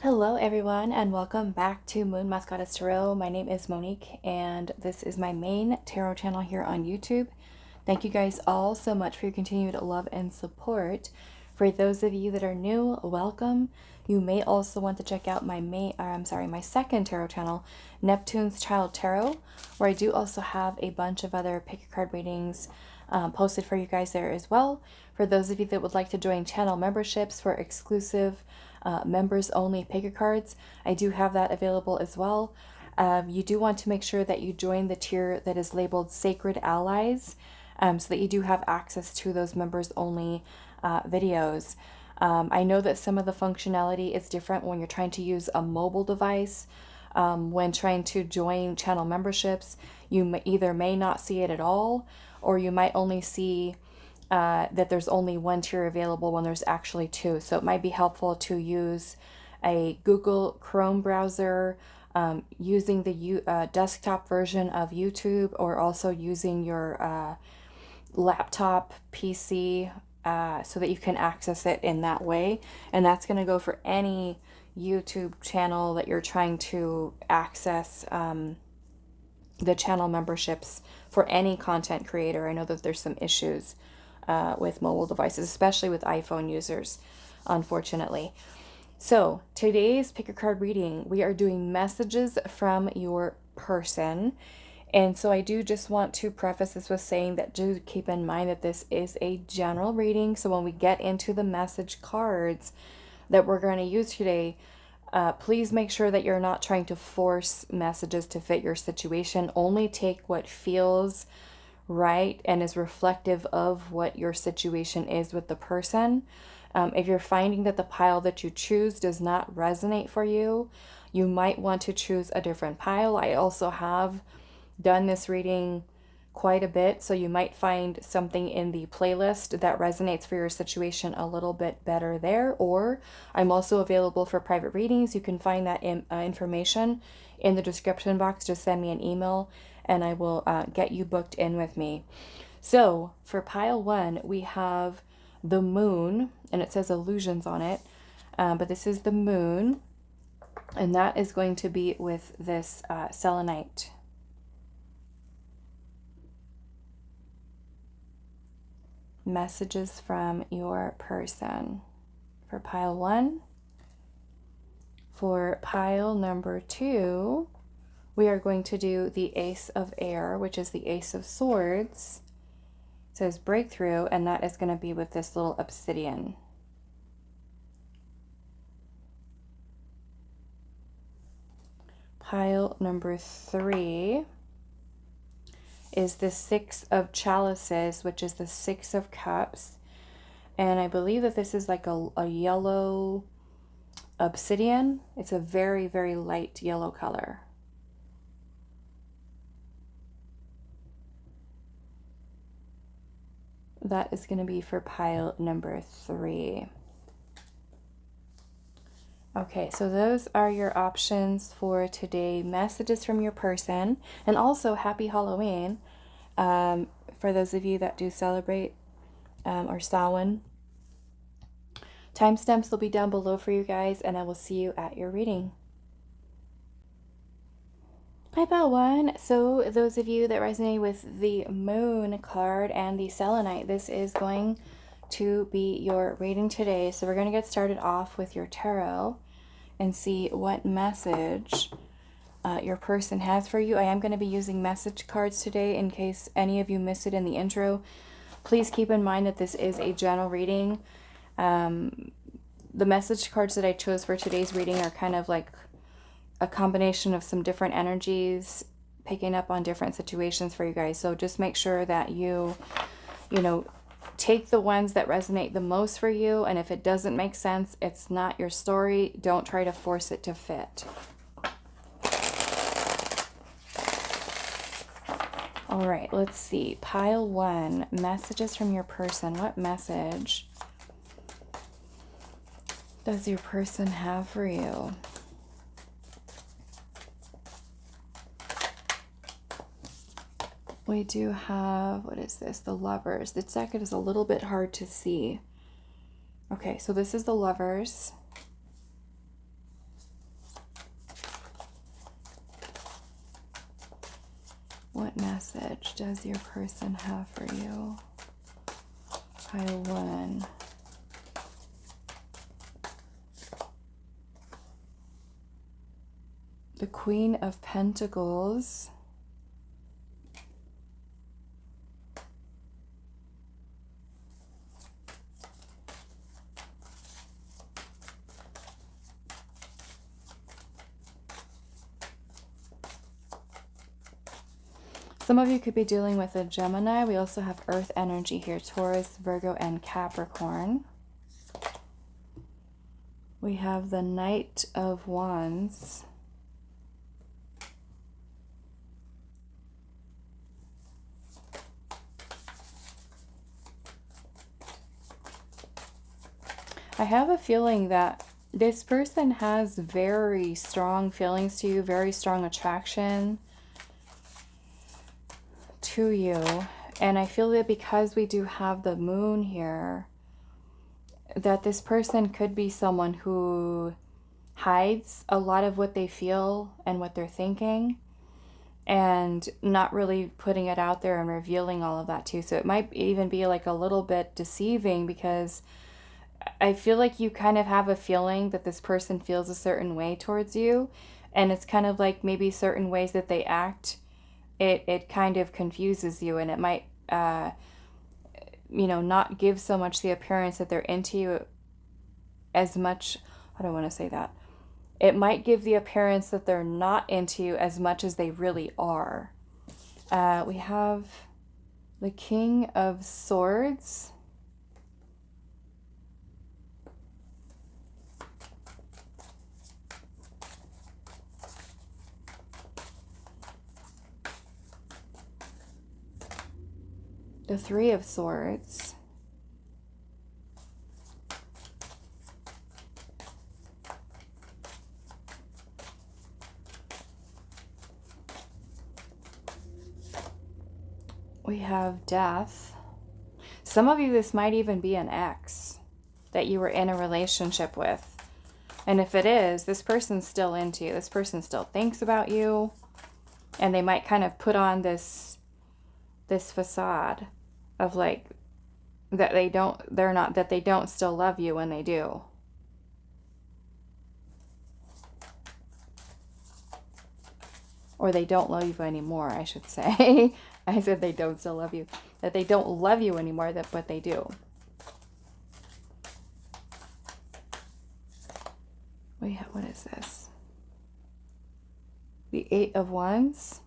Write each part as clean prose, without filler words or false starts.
Hello everyone and welcome back to Moonmothgoddess Tarot. My name is Monique and this is my main tarot channel here on YouTube. Thank you guys all so much for your continued love and support. For those of you that are new, welcome. You may also want to check out my second tarot channel, Neptune's Child Tarot, where I do also have a bunch of other pick a card readings posted for you guys there as well. For those of you that would like to join channel memberships for exclusive members only pick a cards, I do have that available as well. You do want to make sure that you join the tier that is labeled Sacred Allies, so that you do have access to those members only videos. I know that some of the functionality is different when you're trying to use a mobile device. When trying to join channel memberships, you either may not see it at all, or you might only see that there's only one tier available when there's actually two. So it might be helpful to use a Google Chrome browser, using the desktop version of YouTube, or also using your laptop PC, so that you can access it in that way. And that's going to go for any YouTube channel that you're trying to access the channel memberships for any content creator. I know that there's some issues with mobile devices, especially with iPhone users, unfortunately. So today's pick a card reading, we are doing messages from your person. And so I do just want to preface this with saying that do keep in mind that this is a general reading. So when we get into the message cards that we're going to use today, please make sure that you're not trying to force messages to fit your situation. Only take what feels right and is reflective of what your situation is with the person. If you're finding that the pile that you choose does not resonate for you, you might want to choose a different pile. I also have done this reading quite a bit, so you might find something in the playlist that resonates for your situation a little bit better there. Or I'm also available for private readings. You can find that information in the description box. Just send me an email and I will get you booked in with me. So for pile one, we have the moon, and it says illusions on it, but this is the moon, and that is going to be with this selenite. Messages from your person for pile one. For pile number two, we are going to do the Ace of Air, which is the Ace of Swords. It says breakthrough, and that is going to be with this little obsidian. Pile number three is the Six of Chalices, which is the Six of Cups. And I believe that this is like a yellow obsidian. It's a very, very light yellow color. That is going to be for pile number three. Okay, so those are your options for today. Messages from your person. And also, happy Halloween for those of you that do celebrate, or Samhain. Timestamps will be down below for you guys, and I will see you at your reading. Hi, pile one. So those of you that resonate with the moon card and the selenite, this is going to be your reading today. So we're going to get started off with your tarot and see what message your person has for you. I am going to be using message cards today in case any of you missed it in the intro. Please keep in mind that this is a general reading. The message cards that I chose for today's reading are kind of like a combination of some different energies, picking up on different situations for you guys. So just make sure that you take the ones that resonate the most for you. And if it doesn't make sense, it's not your story. Don't try to force it to fit. All right, let's see. Pile one, messages from your person. What message does your person have for you? We do have, what is this? The Lovers. The deck is a little bit hard to see. Okay, so this is the Lovers. What message does your person have for you? Pile 1. The Queen of Pentacles. Some of you could be dealing with a Gemini. We also have Earth energy here, Taurus, Virgo, and Capricorn. We have the Knight of Wands. I have a feeling that this person has very strong feelings to you, very strong attraction to you. And I feel that because we do have the moon here, that this person could be someone who hides a lot of what they feel and what they're thinking, and not really putting it out there and revealing all of that too. So it might even be like a little bit deceiving, because I feel like you kind of have a feeling that this person feels a certain way towards you, and it's kind of like maybe certain ways that they act, it kind of confuses you, and it might you know, not give so much the appearance that they're into you as much. I don't want to say that. It might give the appearance that they're not into you as much as they really are. We have the King of Swords. The Three of Swords. We have Death. Some of you, this might even be an ex that you were in a relationship with. And if it is, this person's still into you. This person still thinks about you. And they might kind of put on this facade of like that they don't still love you when they do. Or they don't love you anymore, I should say. I said they don't still love you. That they don't love you anymore, but they do. What is this? The Eight of Wands.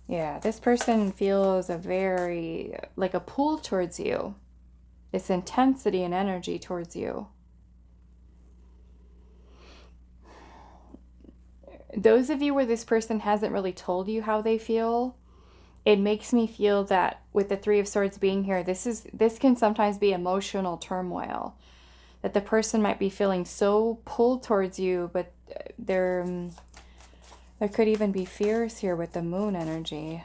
Yeah, this person feels like a pull towards you. This intensity and energy towards you. Those of you where this person hasn't really told you how they feel, it makes me feel that with the Three of Swords being here, this can sometimes be emotional turmoil. That the person might be feeling so pulled towards you, but there could even be fears here with the moon energy.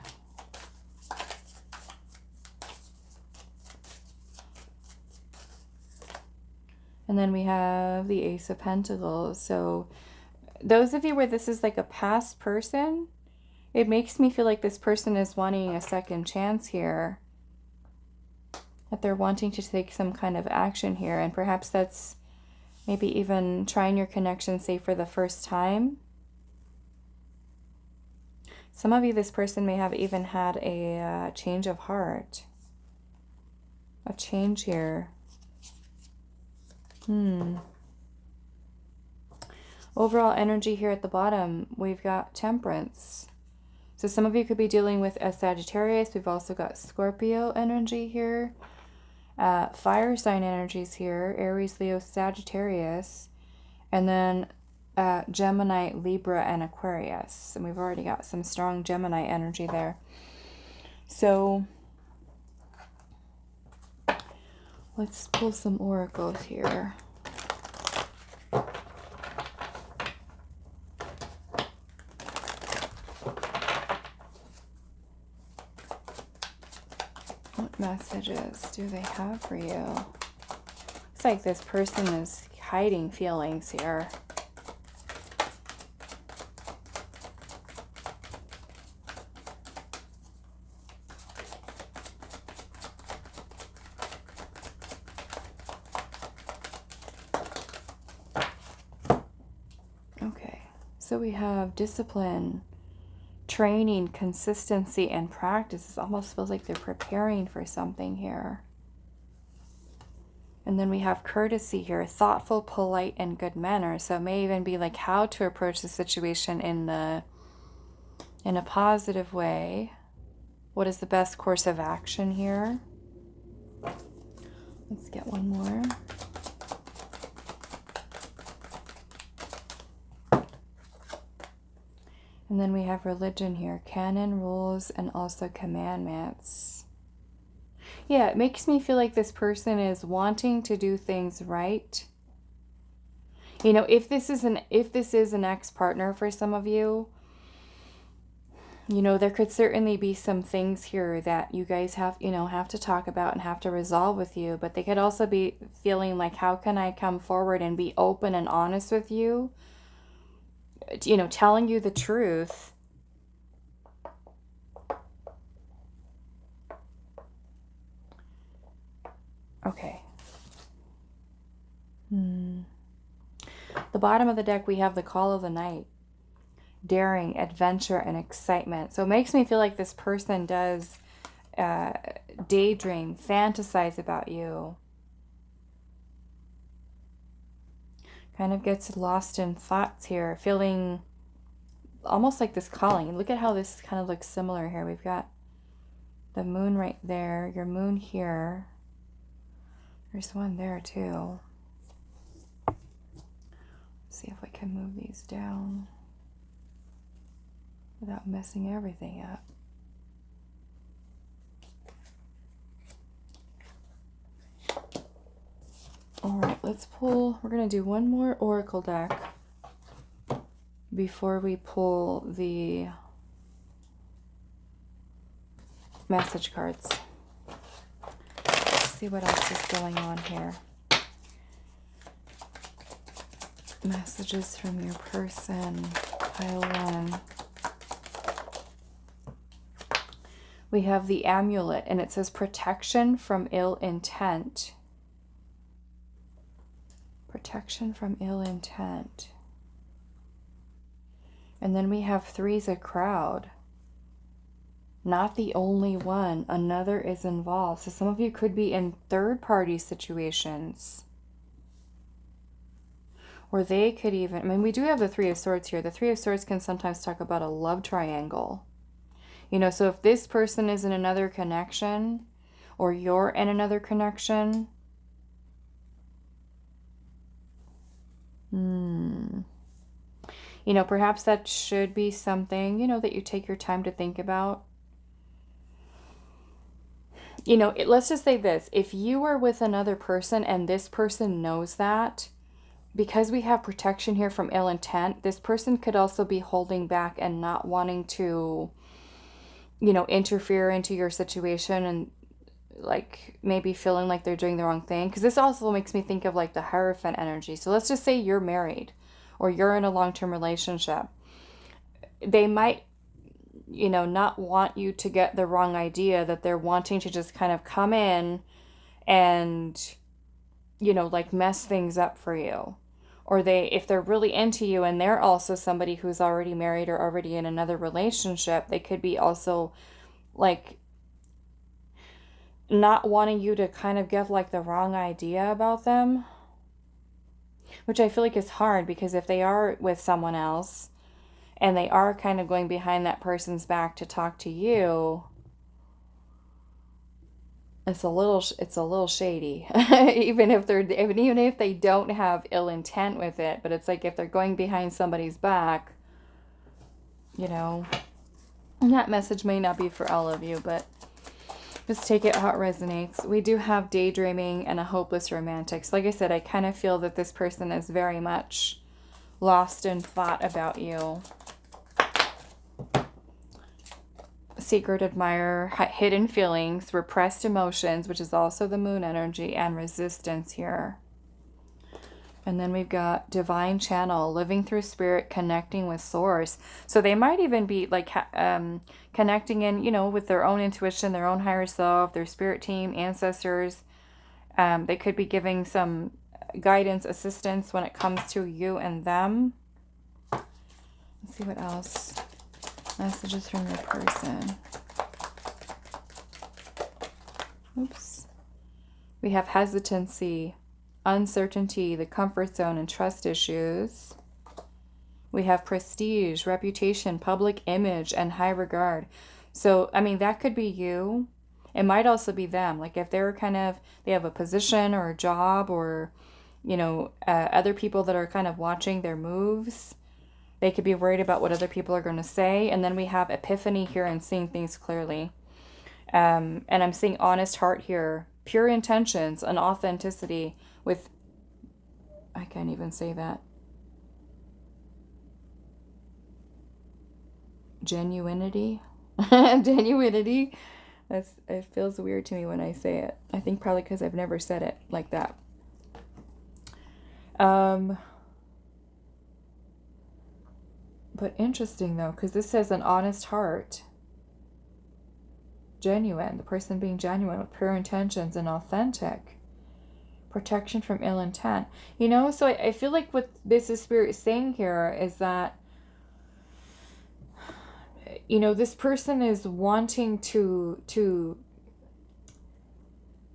And then we have the Ace of Pentacles. So those of you where this is like a past person, it makes me feel like this person is wanting a second chance here. That they're wanting to take some kind of action here. And perhaps that's maybe even trying your connection, say, for the first time. Some of you, this person may have even had a change of heart. A change here. Overall energy here at the bottom, we've got Temperance. So some of you could be dealing with a Sagittarius. We've also got Scorpio energy here. Fire sign energies here. Aries, Leo, Sagittarius. And then Gemini, Libra, and Aquarius. And we've already got some strong Gemini energy there. So let's pull some oracles here. What messages do they have for you? It's like this person is hiding feelings here. So we have discipline, training, consistency, and practice. It almost feels like they're preparing for something here. And then we have courtesy here, thoughtful, polite, and good manners. So it may even be like how to approach the situation in a positive way. What is the best course of action here? Let's get one more. And then we have religion here, canon, rules, and also commandments. Yeah, it makes me feel like this person is wanting to do things right. You know, if this is an ex-partner for some of you, you know, there could certainly be some things here that you guys have to talk about and have to resolve with you, but they could also be feeling like, how can I come forward and be open and honest with you? You know, telling you the truth. Okay. The bottom of the deck, we have the call of the night. Daring, adventure, and excitement. So it makes me feel like this person does daydream, fantasize about you. Kind of gets lost in thoughts here, feeling almost like this calling. Look at how this kind of looks similar here. We've got the moon right there, your moon here. There's one there too. Let's see if I can move these down without messing everything up. All right, let's pull. We're going to do one more oracle deck before we pull the message cards. Let's see what else is going on here. Messages from your person, pile one. We have the amulet, and it says protection from ill intent. Protection from ill intent. And then we have three's a crowd. Not the only one. Another is involved. So some of you could be in third-party situations. Or they could even... I mean, we do have the Three of Swords here. The Three of Swords can sometimes talk about a love triangle. You know, so if this person is in another connection, or you're in another connection... You know, perhaps that should be something, you know, that you take your time to think about. You know, let's just say this. If you are with another person and this person knows that, because we have protection here from ill intent, this person could also be holding back and not wanting to, you know, interfere into your situation and like maybe feeling like they're doing the wrong thing. Because this also makes me think of like the Hierophant energy. So let's just say you're married or you're in a long-term relationship. They might, you know, not want you to get the wrong idea that they're wanting to just kind of come in and, you know, like mess things up for you. Or if they're really into you and they're also somebody who's already married or already in another relationship, they could be also like not wanting you to kind of give like the wrong idea about them. Which I feel like is hard, because if they are with someone else and they are kind of going behind that person's back to talk to you, it's a little shady. even if they don't have ill intent with it, but it's like if they're going behind somebody's back, you know, and that message may not be for all of you, but just take it how it resonates. We do have daydreaming and a hopeless romantic. So like I said, I kind of feel that this person is very much lost in thought about you. Secret admirer, hidden feelings, repressed emotions, which is also the moon energy, and resistance here. And then we've got divine channel, living through spirit, connecting with source. So they might even be like connecting in, you know, with their own intuition, their own higher self, their spirit team, ancestors. They could be giving some guidance, assistance when it comes to you and them. Let's see what else. Messages from your person. Oops. We have hesitancy, uncertainty, the comfort zone, and trust issues. We have prestige, reputation, public image, and high regard. So, I mean, that could be you. It might also be them. Like if they're kind of, they have a position or a job, or, you know, other people that are kind of watching their moves. They could be worried about what other people are going to say. And then we have epiphany here and seeing things clearly. And I'm seeing honest heart here, pure intentions and authenticity with, I can't even say that. Genuinity. Genuinity. It feels weird to me when I say it. I think probably because I've never said it like that. But interesting though, because this says an honest heart. Genuine. The person being genuine with pure intentions and authentic. Protection from ill intent. You know, so I feel like what this is Spirit saying here is that, you know, this person is wanting to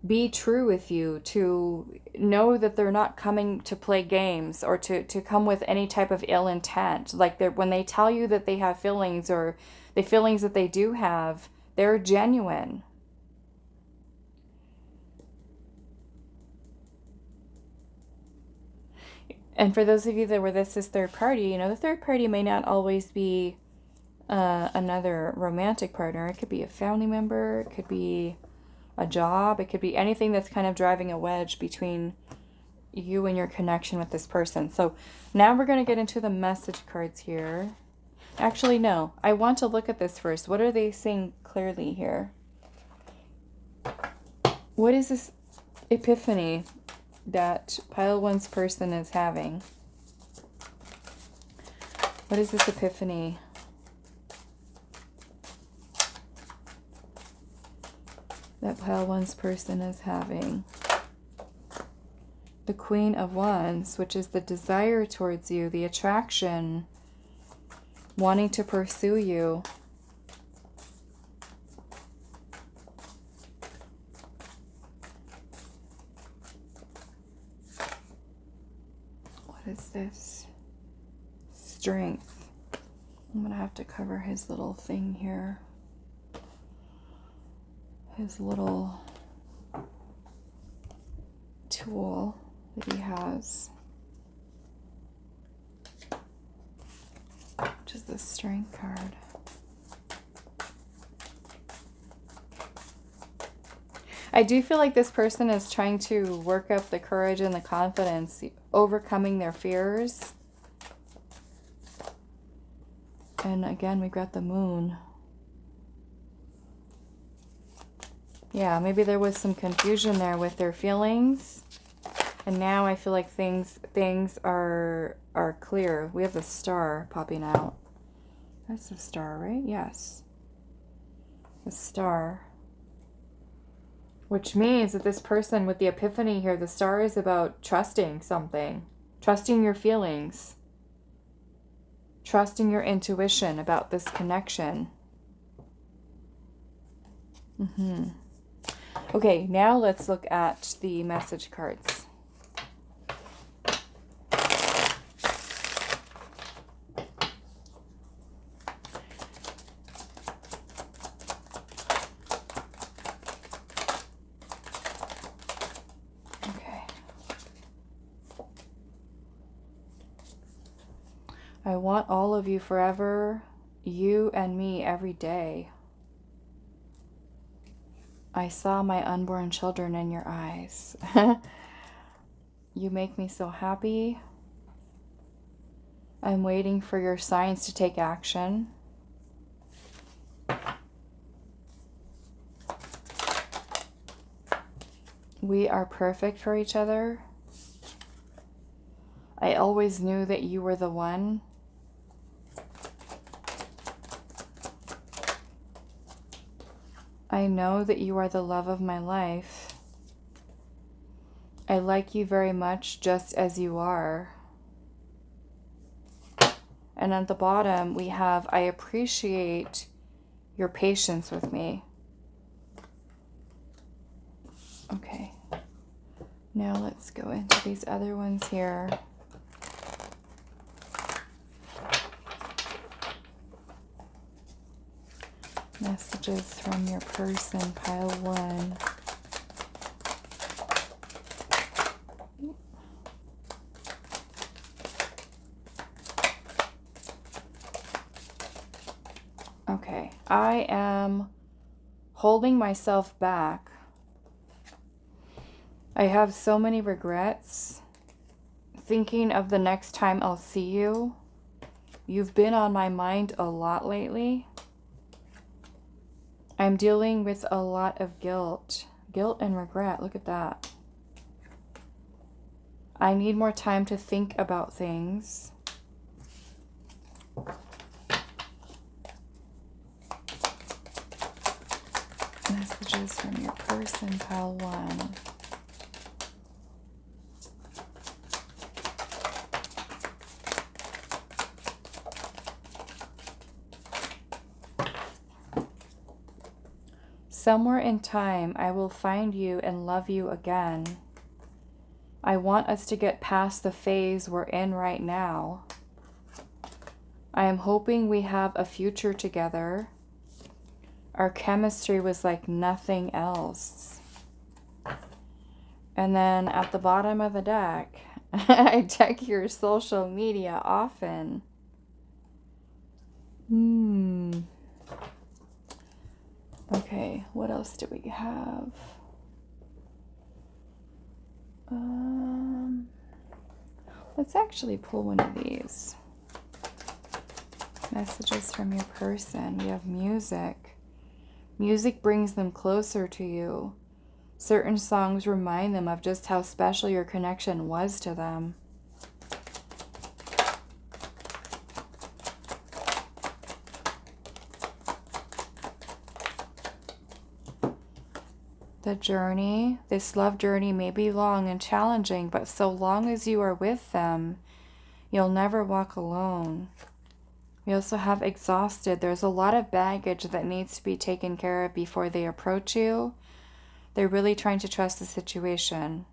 be true with you, to know that they're not coming to play games or to come with any type of ill intent. Like when they tell you that they have feelings, or the feelings that they do have, they're genuine. And for those of you that were this is third party, you know, the third party may not always be another romantic partner. It could be a family member. It could be a job. It could be anything that's kind of driving a wedge between you and your connection with this person. So now we're going to get into the message cards here. Actually, no. I want to look at this first. What are they saying clearly here? What is this epiphany that Pile 1's person is having? What is this epiphany? That Pile 1's person is having? The Queen of Wands, which is the desire towards you, the attraction, wanting to pursue you. What is this? Strength. I'm going to have to cover his little thing here. His little tool that he has. Which is the Strength card. I do feel like this person is trying to work up the courage and the confidence, overcoming their fears. And again, we got the Moon. Yeah, maybe there was some confusion there with their feelings. And now I feel like things are clear. We have the Star popping out. That's the Star, right? Yes. The Star. Which means that this person with the epiphany here, the Star is about trusting something. Trusting your feelings. Trusting your intuition about this connection. Okay, now let's look at the message cards. Okay. I want all of you forever, you and me every day. I saw my unborn children in your eyes. You make me so happy. I'm waiting for your signs to take action. We are perfect for each other. I always knew that you were the one. I know that you are the love of my life. I like you very much just as you are. And at the bottom, we have, I appreciate your patience with me. Okay. Now let's go into these other ones here. Messages from your person, pile 1. Okay, I am holding myself back. I have so many regrets. Thinking of the next time I'll see you. You've been on my mind a lot lately. I'm dealing with a lot of guilt. Guilt and regret, look at that. I need more time to think about things. Messages from your person, pile 1. Somewhere in time, I will find you and love you again. I want us to get past the phase we're in right now. I am hoping we have a future together. Our chemistry was like nothing else. And then at the bottom of the deck, I check your social media often. Okay, what else do we have? Let's actually pull one of these. Messages from your person. We have music. Music brings them closer to you. Certain songs remind them of just how special your connection was to them. The journey, this love journey may be long and challenging, but so long as you are with them, you'll never walk alone. We also have exhausted. There's a lot of baggage that needs to be taken care of before they approach you. They're really trying to trust the situation.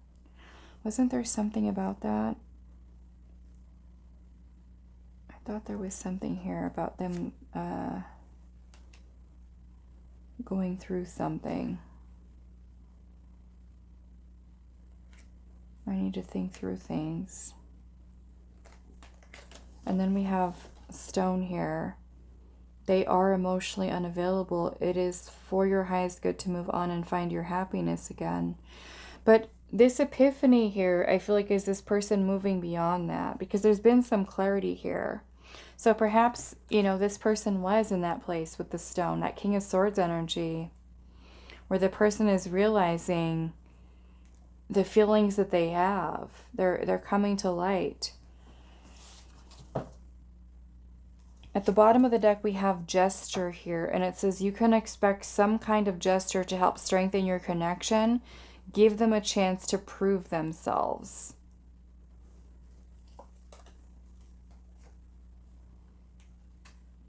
Wasn't there something about that? I thought there was something here about them going through something. I need to think through things. And then we have stone here. They are emotionally unavailable. It is for your highest good to move on and find your happiness again. But this epiphany here, I feel like, is this person moving beyond that? Because there's been some clarity here. So perhaps, you know, this person was in that place with the stone, that King of Swords energy, where the person is realizing the feelings that they have. They're coming to light. At the bottom of the deck, we have gesture here, and it says you can expect some kind of gesture to help strengthen your connection. Give them a chance to prove themselves.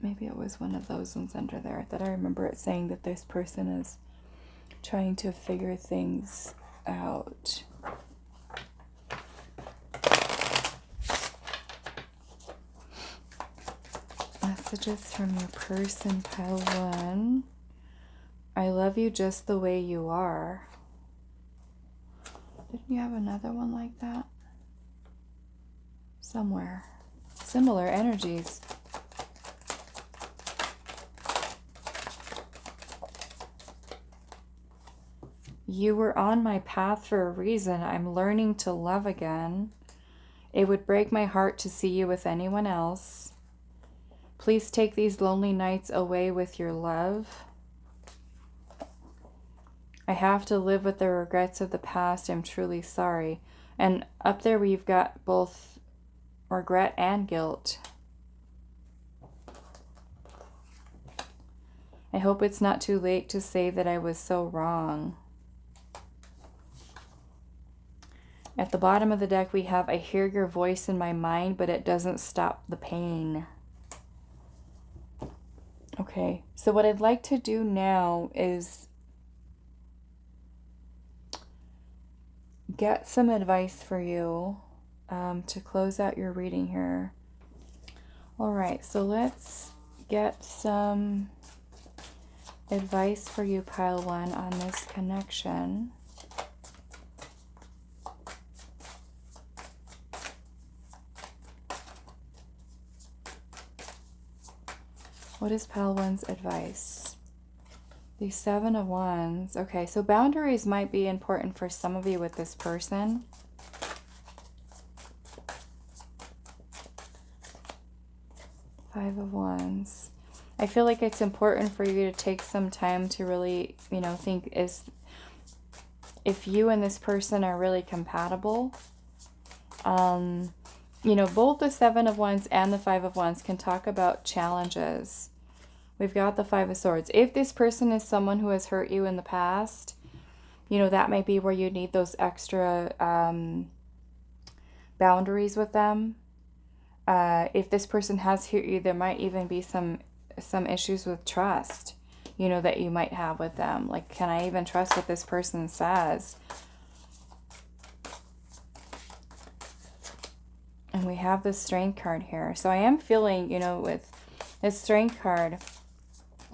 Maybe it was one of those ones under there that I remember it saying that this person is trying to figure things out. Messages from your person, pile 1. I love you just the way you are. Didn't you have another one like that? Somewhere. Similar energies. You were on my path for a reason. I'm learning to love again. It would break my heart to see you with anyone else. Please take these lonely nights away with your love. I have to live with the regrets of the past. I'm truly sorry. And up there we've got both regret and guilt. I hope it's not too late to say that I was so wrong. At the bottom of the deck, we have, I hear your voice in my mind, but it doesn't stop the pain. Okay, so what I'd like to do now is get some advice for you to close out your reading here. All right, so let's get some advice for you, pile 1, on this connection. What is pile 1's advice? The 7 of Wands. Okay, so boundaries might be important for some of you with this person. Five of Wands. I feel like it's important for you to take some time to really, think if you and this person are really compatible. Both the 7 of Wands and the 5 of Wands can talk about challenges. We've got the 5 of Swords. If this person is someone who has hurt you in the past, that might be where you need those extra boundaries with them. If this person has hurt you, there might even be some issues with trust, that you might have with them. Like, can I even trust what this person says? And we have the Strength card here. So I am feeling, with this Strength card,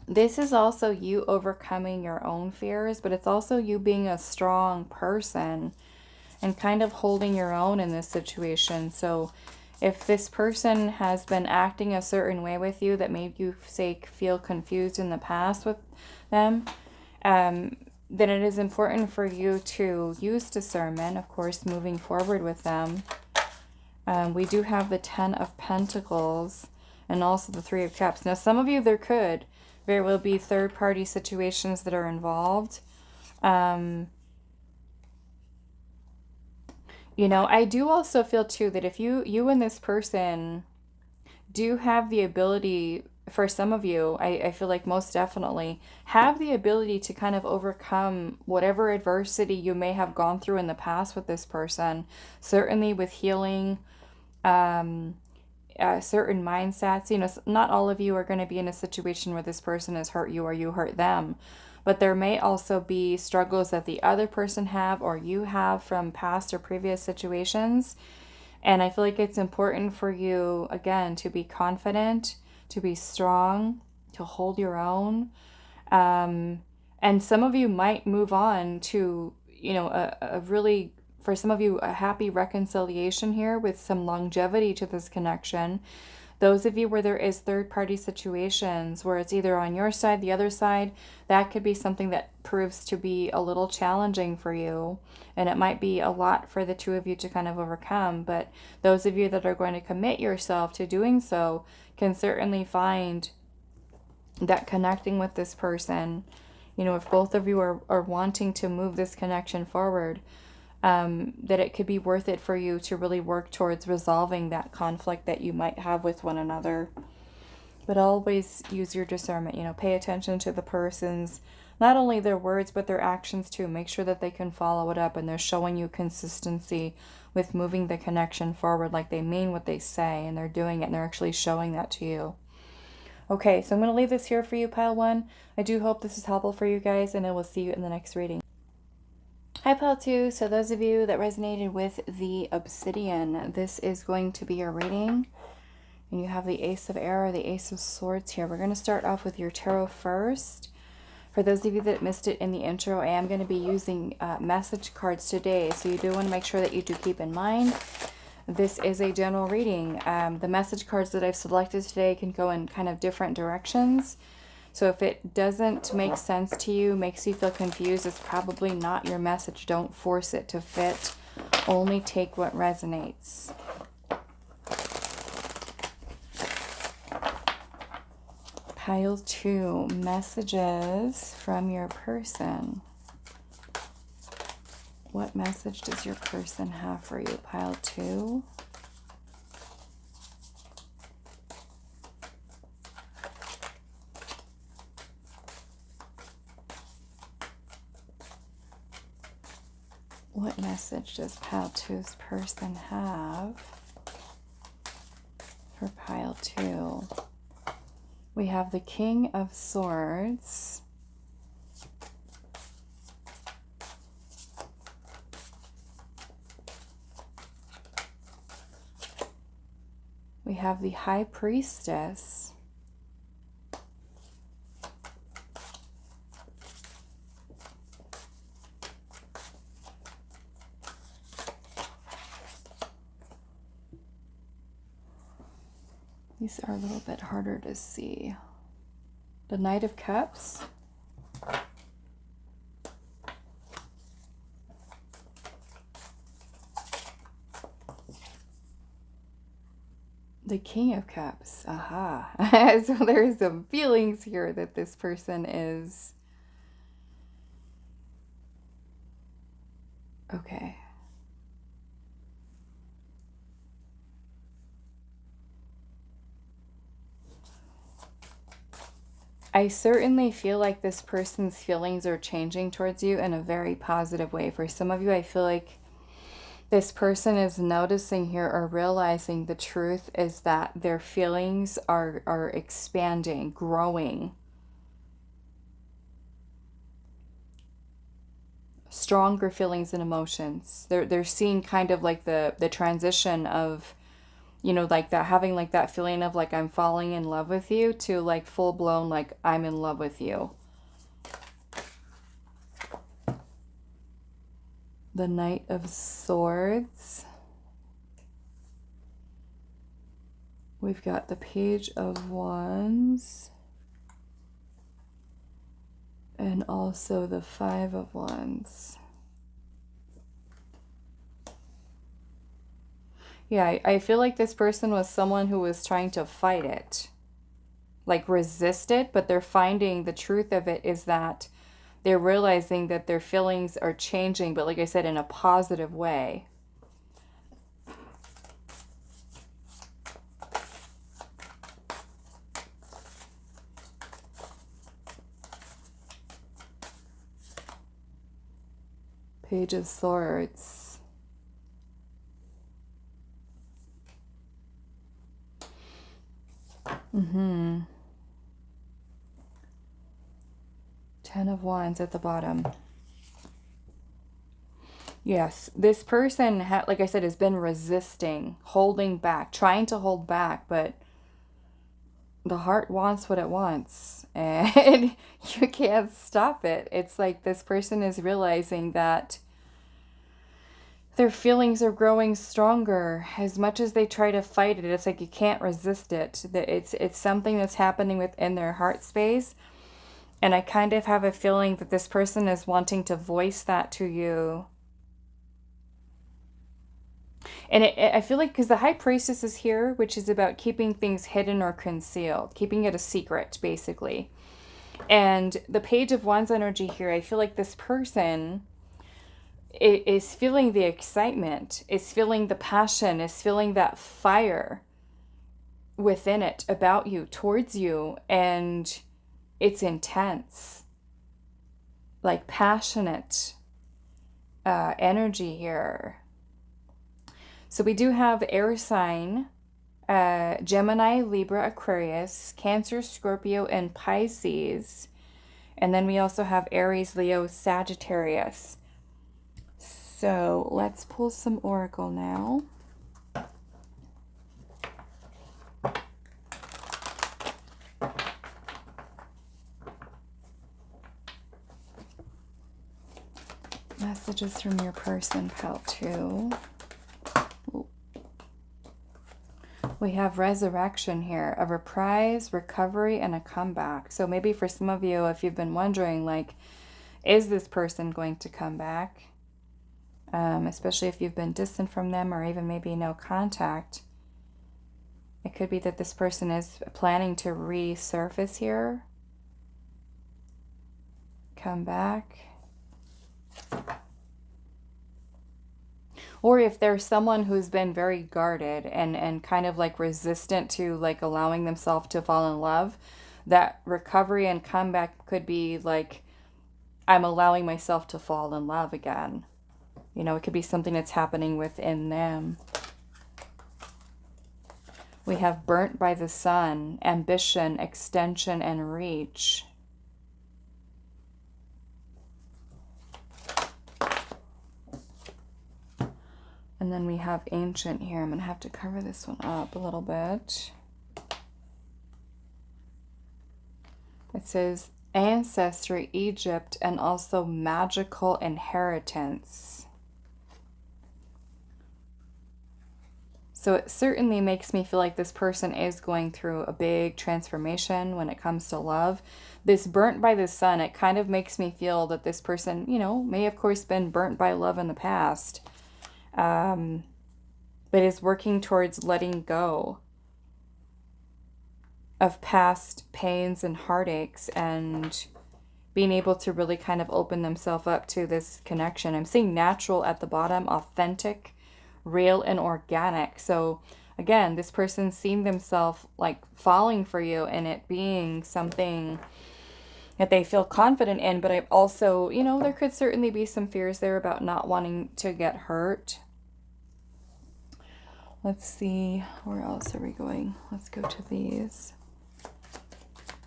this is also you overcoming your own fears, but it's also you being a strong person and kind of holding your own in this situation. So if this person has been acting a certain way with you that made you, say, feel confused in the past with them, then it is important for you to use discernment, of course, moving forward with them. We do have the 10 of Pentacles and also the 3 of Cups. Now, some of you, there will be third-party situations that are involved. I do also feel, too, that if you and this person do have the ability, for some of you, I feel like most definitely, have the ability to kind of overcome whatever adversity you may have gone through in the past with this person, certainly with healing, certain mindsets. Not all of you are going to be in a situation where this person has hurt you or you hurt them, but there may also be struggles that the other person have or you have from past or previous situations. And I feel like it's important for you, again, to be confident, to be strong, to hold your own. And some of you might move on to, a really, for some of you, a happy reconciliation here with some longevity to this connection. Those of you where there is third-party situations where it's either on your side, the other side, that could be something that proves to be a little challenging for you. And it might be a lot for the two of you to kind of overcome. But those of you that are going to commit yourself to doing so can certainly find that connecting with this person, if both of you are wanting to move this connection forward, that it could be worth it for you to really work towards resolving that conflict that you might have with one another. But always use your discernment, pay attention to the person's, not only their words, but their actions too. Make sure that they can follow it up and they're showing you consistency with moving the connection forward, like they mean what they say and they're doing it and they're actually showing that to you. Okay, so I'm going to leave this here for you, pile 1. I do hope this is helpful for you guys, and I will see you in the next reading. Hi, pile 2. So those of you that resonated with the Obsidian, this is going to be your reading. And you have the Ace of Air, the Ace of Swords here. We're going to start off with your tarot first. For those of you that missed it in the intro, I am going to be using message cards today. So you do want to make sure that you do keep in mind, this is a general reading. The message cards that I've selected today can go in kind of different directions. So if it doesn't make sense to you, makes you feel confused, it's probably not your message. Don't force it to fit. Only take what resonates. Pile 2, messages from your person. What message does your person have for you? Pile 2. What message does pile 2's person have for pile 2? We have the King of Swords. We have the High Priestess. These are a little bit harder to see. The Knight of Cups. The King of Cups. Aha. So there's some feelings here that this person is... Okay. I certainly feel like this person's feelings are changing towards you in a very positive way. For some of you, I feel like this person is noticing here or realizing the truth is that their feelings are expanding, growing. Stronger feelings and emotions. They're seeing kind of like the transition of, you know, like that, having like that feeling of like I'm falling in love with you to like full blown like I'm in love with you. The Knight of Swords. We've got the Page of Wands. And also the Five of Wands. Yeah, I feel like this person was someone who was trying to fight it. Like resist it, but they're finding the truth of it is that they're realizing that their feelings are changing, but like I said, in a positive way. Page of Swords. Ten of Wands at the bottom. Yes, this person, like I said, has been resisting, holding back, trying to hold back, but the heart wants what it wants, and you can't stop it. It's like this person is realizing that their feelings are growing stronger. As much as they try to fight it, it's like you can't resist it. It's something that's happening within their heart space. And I kind of have a feeling that this person is wanting to voice that to you. And I feel like, because the High Priestess is here, which is about keeping things hidden or concealed, keeping it a secret, basically. And the Page of Wands energy here, I feel like this person is feeling the excitement, is feeling the passion, is feeling that fire within it about you, towards you, and it's intense, like passionate energy here. So we do have air sign, Gemini, Libra, Aquarius, Cancer, Scorpio, and Pisces. And then we also have Aries, Leo, Sagittarius. So let's pull some oracle now. Messages from your person, pal, too. We have resurrection here, a reprise, recovery, and a comeback. So maybe for some of you, if you've been wondering, like, is this person going to come back? Especially if you've been distant from them or even maybe no contact. It could be that this person is planning to resurface here. Come back. Or if there's someone who's been very guarded and kind of like resistant to like allowing themselves to fall in love, that recovery and comeback could be like, I'm allowing myself to fall in love again. You know, it could be something that's happening within them. We have burnt by the sun, ambition, extension, and reach. And then we have ancient here. I'm going to have to cover this one up a little bit. It says ancestry, Egypt, and also magical inheritance. So it certainly makes me feel like this person is going through a big transformation when it comes to love. This burnt by the sun, it kind of makes me feel that this person, you know, may of course been burnt by love in the past, but is working towards letting go of past pains and heartaches and being able to really kind of open themselves up to this connection. I'm seeing natural at the bottom, authentic, real, and organic. So again, this person seeing themselves like falling for you and it being something that they feel confident in, but I also, you know, there could certainly be some fears there about not wanting to get hurt. Let's see, where else are we going? Let's go to these.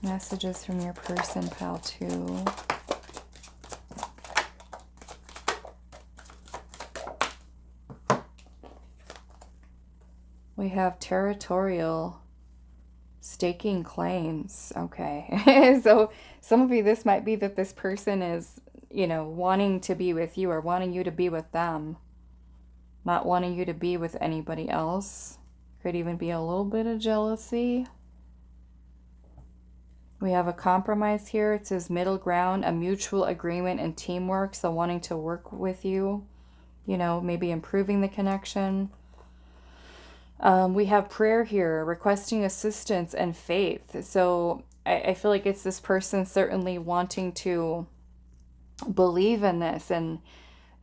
Messages from your person, pile 2. We have territorial, staking claims. Okay. So some of you, this might be that this person is, you know, wanting to be with you or wanting you to be with them. Not wanting you to be with anybody else. Could even be a little bit of jealousy. We have a compromise here. It says middle ground, a mutual agreement and teamwork. So wanting to work with you, you know, maybe improving the connection. We have prayer here, requesting assistance and faith. So I feel like it's this person certainly wanting to believe in this. And,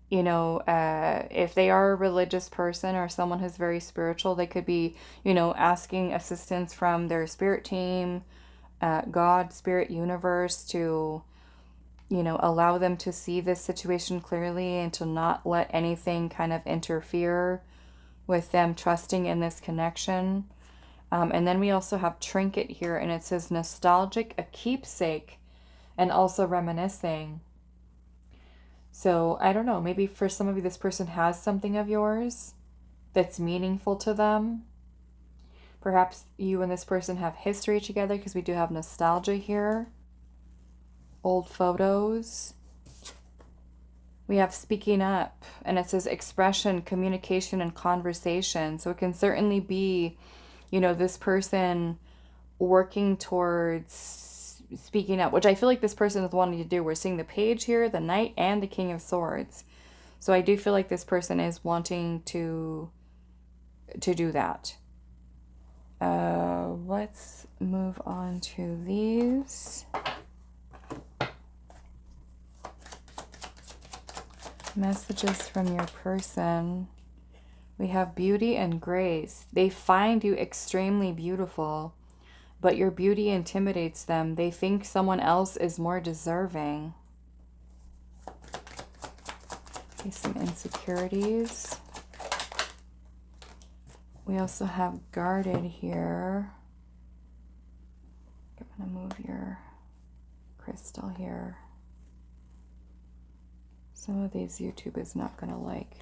you know, if they are a religious person or someone who's very spiritual, they could be, you know, asking assistance from their spirit team, God, spirit, universe, to, you know, allow them to see this situation clearly and to not let anything kind of interfere with them trusting in this connection. And then we also have trinket here, and it says nostalgic, a keepsake, and also reminiscing. So I don't know, maybe for some of you, this person has something of yours that's meaningful to them. Perhaps you and this person have history together, because we do have nostalgia here. Old photos. We have speaking up, and it says expression, communication, and conversation. So it can certainly be, you know, this person working towards speaking up, which I feel like this person is wanting to do. We're seeing the Page here, the Knight, and the King of Swords. So I do feel like this person is wanting to do that. Let's move on to these. Messages from your person. We have beauty and grace. They find you extremely beautiful, but your beauty intimidates them. They think someone else is more deserving. Okay, some insecurities. We also have guarded here. I'm going to move your crystal here. Some of these YouTube is not going to like.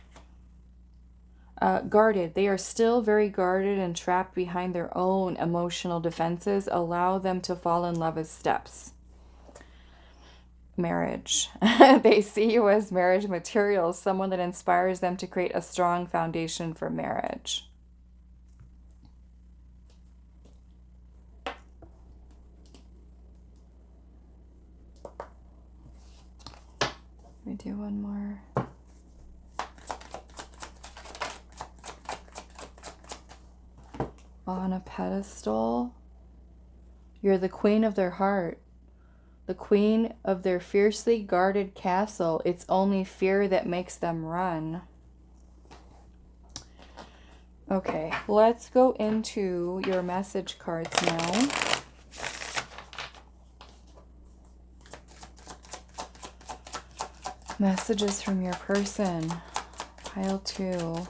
Guarded. They are still very guarded and trapped behind their own emotional defenses. Allow them to fall in love as steps. Marriage. They see you as marriage material, someone that inspires them to create a strong foundation for marriage. Let me do one more. On a pedestal. You're the queen of their heart. The queen of their fiercely guarded castle. It's only fear that makes them run. Okay, let's go into your message cards now. Messages from your person. Pile 2.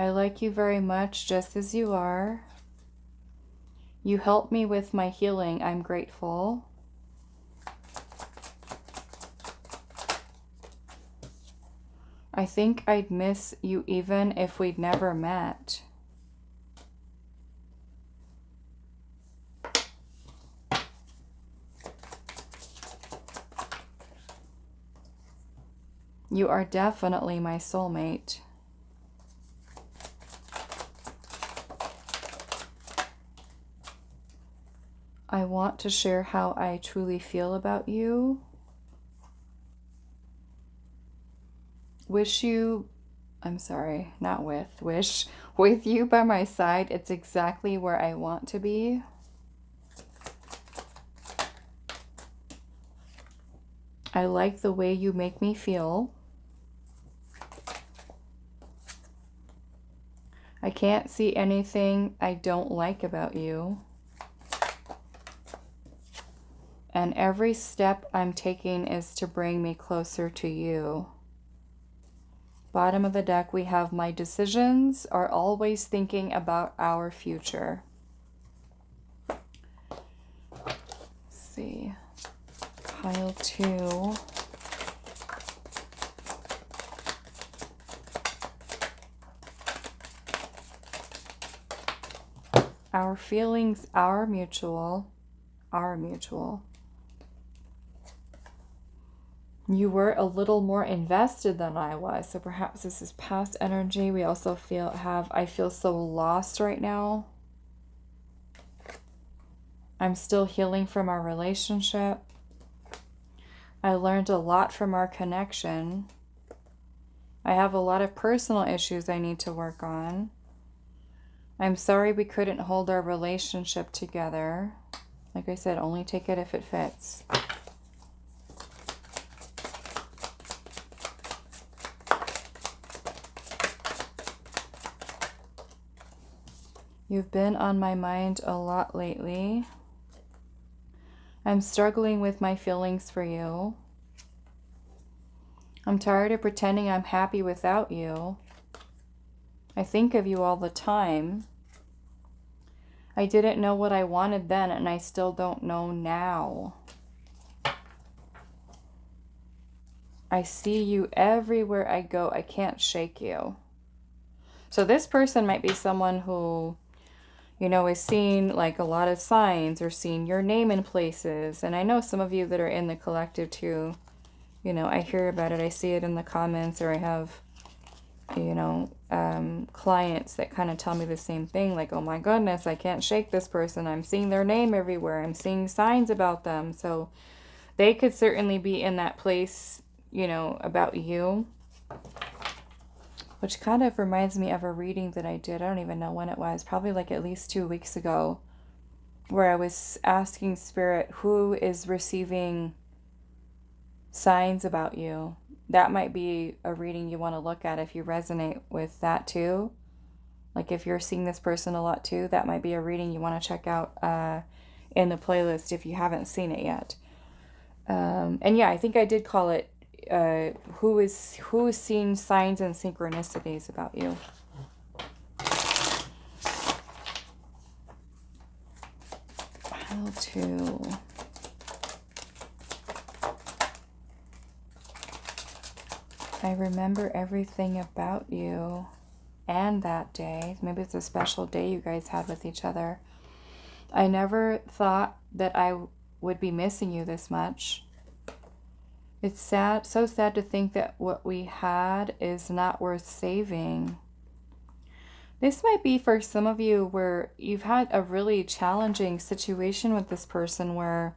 I like you very much just as you are. You help me with my healing. I'm grateful. I think I'd miss you even if we'd never met. You are definitely my soulmate. I want to share how I truly feel about you. Wish you, I'm sorry, not wish, with you by my side, it's exactly where I want to be. I like the way you make me feel. I can't see anything I don't like about you. And every step I'm taking is to bring me closer to you. Bottom of the deck, we have my decisions are always thinking about our future. Let's see. Pile 2. Our feelings are mutual. Are mutual. You were a little more invested than I was, so perhaps this is past energy. We also I feel so lost right now. I'm still healing from our relationship. I learned a lot from our connection. I have a lot of personal issues I need to work on. I'm sorry we couldn't hold our relationship together. Like I said, only take it if it fits. You've been on my mind a lot lately. I'm struggling with my feelings for you. I'm tired of pretending I'm happy without you. I think of you all the time. I didn't know what I wanted then, and I still don't know now. I see you everywhere I go. I can't shake you. So this person might be someone who, you know, is seeing like a lot of signs or seeing your name in places. And I know some of you that are in the collective too, you know, I hear about it. I see it in the comments, or I have, you know, clients that kind of tell me the same thing. Like, oh my goodness, I can't shake this person. I'm seeing their name everywhere. I'm seeing signs about them. So they could certainly be in that place, you know, about you. Which kind of reminds me of a reading that I did. I don't even know when it was. Probably like at least 2 weeks ago. Where I was asking Spirit, who is receiving signs about you? That might be a reading you want to look at if you resonate with that too. Like if you're seeing this person a lot too, that might be a reading you want to check out in the playlist if you haven't seen it yet. And yeah, I think I did call it who is seeing signs and synchronicities about you. Pile 2. I remember everything about you and that day. Maybe it's a special day you guys had with each other. I never thought that I would be missing you this much. It's sad, so sad to think that what we had is not worth saving. This might be for some of you where you've had a really challenging situation with this person where,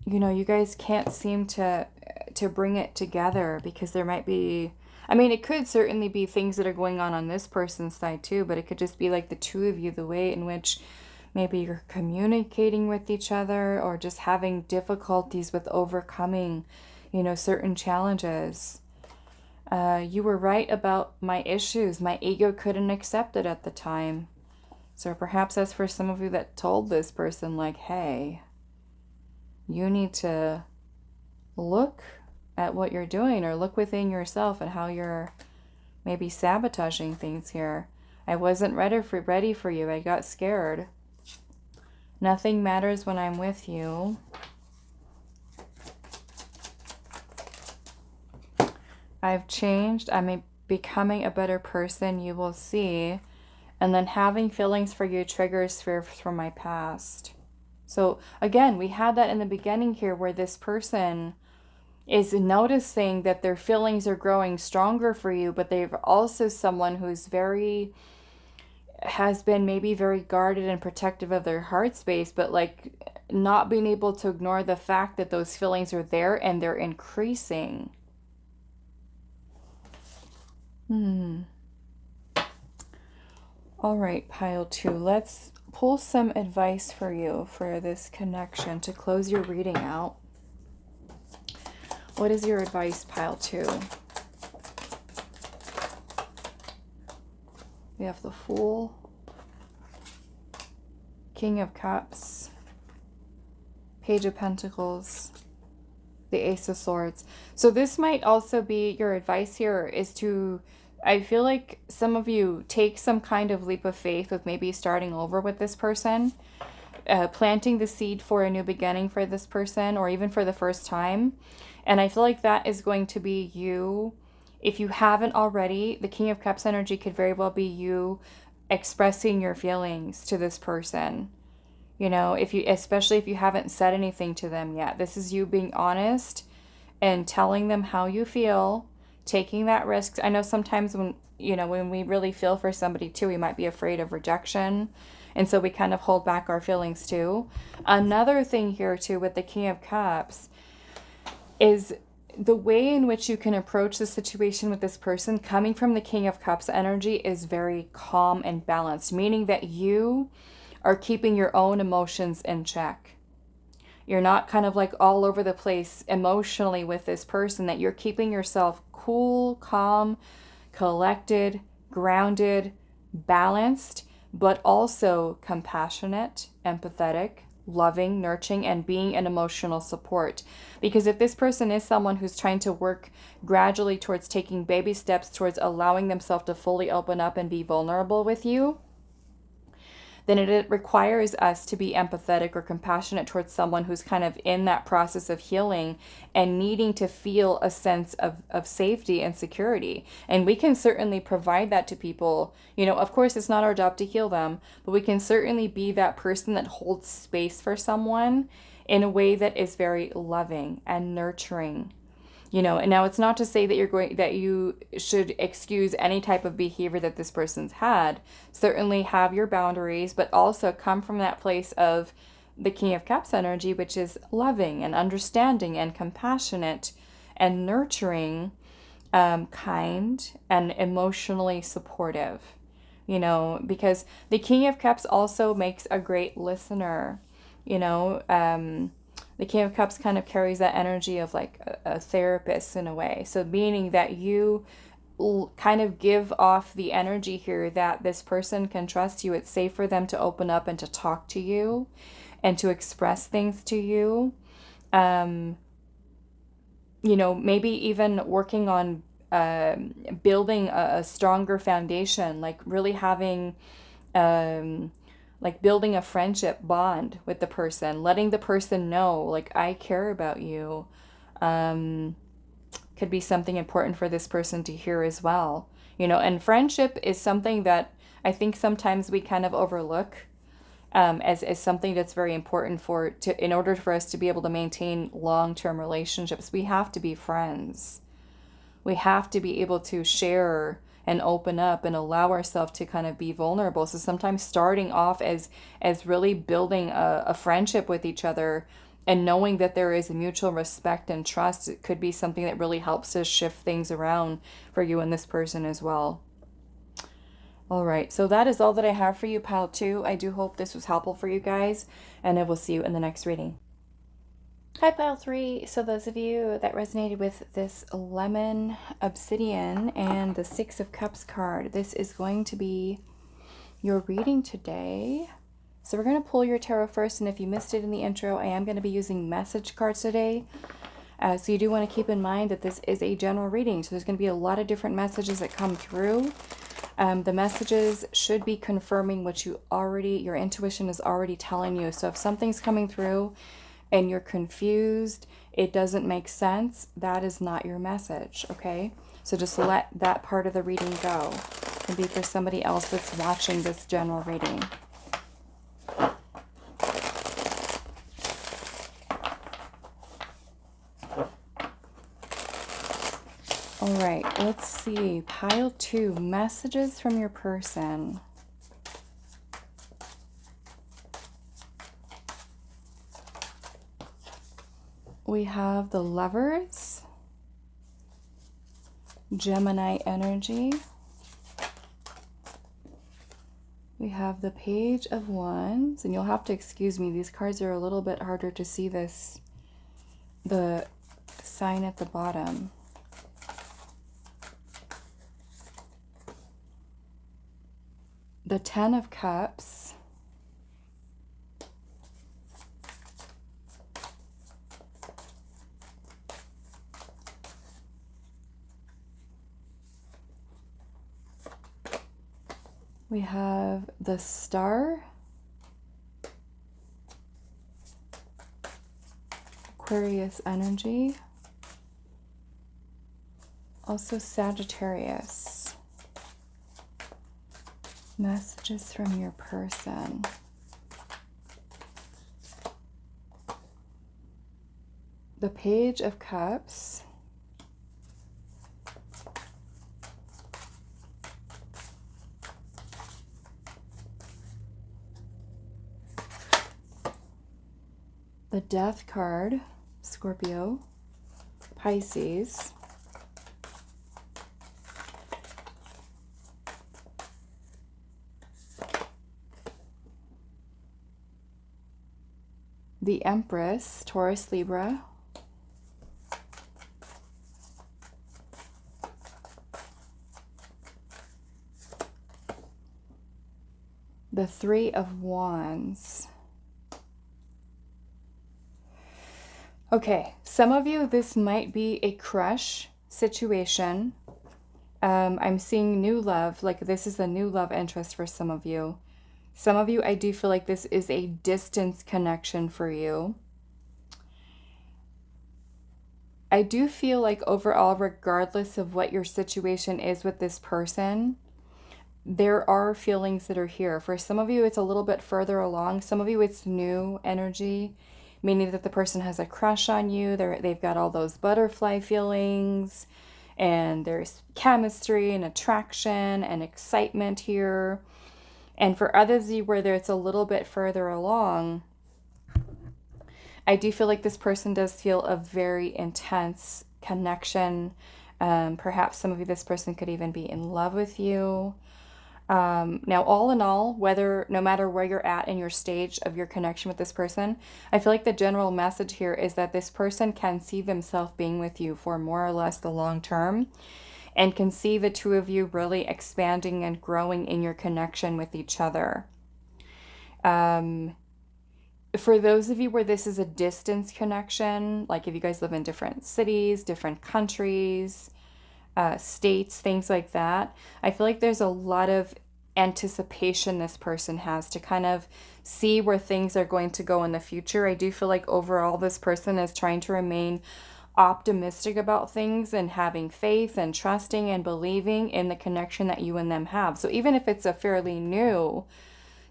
you know, you guys can't seem to bring it together because there might be, I mean, it could certainly be things that are going on this person's side too, but it could just be like the two of you, the way in which maybe you're communicating with each other or just having difficulties with overcoming, you know, certain challenges. You were right about my issues. My ego couldn't accept it at the time. So perhaps that's for some of you that told this person like, hey, you need to look at what you're doing, or look within yourself and how you're maybe sabotaging things here. I wasn't ready for you. I got scared. Nothing matters when I'm with you. I've changed. I'm becoming a better person. You will see. And then having feelings for you triggers fears from my past. So again, we had that in the beginning here where this person is noticing that their feelings are growing stronger for you, but they're also someone who's has been maybe very guarded and protective of their heart space, but like not being able to ignore the fact that those feelings are there and they're increasing. All right, pile 2, let's pull some advice for you for this connection to close your reading out. What is your advice, pile 2? We have the Fool, King of Cups, Page of Pentacles, the Ace of Swords. So this might also be your advice here, is to, I feel like some of you take some kind of leap of faith with maybe starting over with this person, planting the seed for a new beginning for this person, or even for the first time. And I feel like that is going to be you. If you haven't already, the King of Cups energy could very well be you expressing your feelings to this person. You know, especially if you haven't said anything to them yet. This is you being honest and telling them how you feel, taking that risk. I know sometimes when we really feel for somebody too, we might be afraid of rejection. And so we kind of hold back our feelings too. Another thing here too with the King of Cups is the way in which you can approach the situation with this person coming from the King of Cups energy is very calm and balanced, meaning that you are keeping your own emotions in check. You're not kind of like all over the place emotionally with this person, that you're keeping yourself cool, calm, collected, grounded, balanced, but also compassionate, empathetic, loving, nurturing, and being an emotional support. Because if this person is someone who's trying to work gradually towards taking baby steps towards allowing themselves to fully open up and be vulnerable with you, then it requires us to be empathetic or compassionate towards someone who's kind of in that process of healing and needing to feel a sense of safety and security. And we can certainly provide that to people. You know, of course, it's not our job to heal them, but we can certainly be that person that holds space for someone in a way that is very loving and nurturing. You know, and now it's not to say that you should excuse any type of behavior that this person's had. Certainly have your boundaries, but also come from that place of the King of Cups energy, which is loving and understanding and compassionate and nurturing, kind and emotionally supportive. You know, because the King of Cups also makes a great listener. You know, the King of Cups kind of carries that energy of like a therapist in a way. So meaning that you kind of give off the energy here that this person can trust you. It's safe for them to open up and to talk to you and to express things to you. You know, maybe even working on building a stronger foundation, like really having like building a friendship bond with the person, letting the person know, like, I care about you, could be something important for this person to hear as well. You know, and friendship is something that I think sometimes we kind of overlook as something that's very important in order for us to be able to maintain long-term relationships. We have to be friends. We have to be able to share and open up and allow ourselves to kind of be vulnerable. So sometimes starting off as really building a friendship with each other and knowing that there is a mutual respect and trust, it could be something that really helps to shift things around for you and this person as well. All right, so that is all that I have for you, pile 2. I do hope this was helpful for you guys, and I will see you in the next reading. Hi, pile 3. So those of you that resonated with this lemon obsidian and the 6 of Cups card, this is going to be your reading today. So we're going to pull your tarot first, and if you missed it in the intro, I am going to be using message cards today. So you do want to keep in mind that this is a general reading. So there's going to be a lot of different messages that come through. The messages should be confirming what your intuition is already telling you. So if something's coming through and you're confused, it doesn't make sense, that is not your message, okay? So just let that part of the reading go. It can be for somebody else that's watching this general reading. All right, let's see. Pile 2, messages from your person. We have the Lovers, Gemini energy. We have the Page of Wands, and you'll have to excuse me, these cards are a little bit harder to see the sign at the bottom. The Ten of Cups. We have the Star. Aquarius energy. Also Sagittarius. Messages from your person. The Page of Cups. The Death card, Scorpio, Pisces. The Empress, Taurus, Libra. The Three of Wands. Okay, some of you, this might be a crush situation. I'm seeing new love, like this is a new love interest for some of you. Some of you, I do feel like this is a distance connection for you. I do feel like overall, regardless of what your situation is with this person, there are feelings that are here. For some of you, it's a little bit further along. Some of you, it's new energy, meaning that the person has a crush on you. They've got all those butterfly feelings, and there's chemistry and attraction and excitement here. And for others of you where it's a little bit further along, I do feel like this person does feel a very intense connection. Perhaps some of you, this person could even be in love with you. Now, all in all, no matter where you're at in your stage of your connection with this person, I feel like the general message here is that this person can see themselves being with you for more or less the long term, and can see the two of you really expanding and growing in your connection with each other. For those of you where this is a distance connection, like if you guys live in different cities, different countries, states, things like that, I feel like there's a lot of anticipation this person has to kind of see where things are going to go in the future. I do feel like overall this person is trying to remain optimistic about things and having faith and trusting and believing in the connection that you and them have. So even if it's a fairly new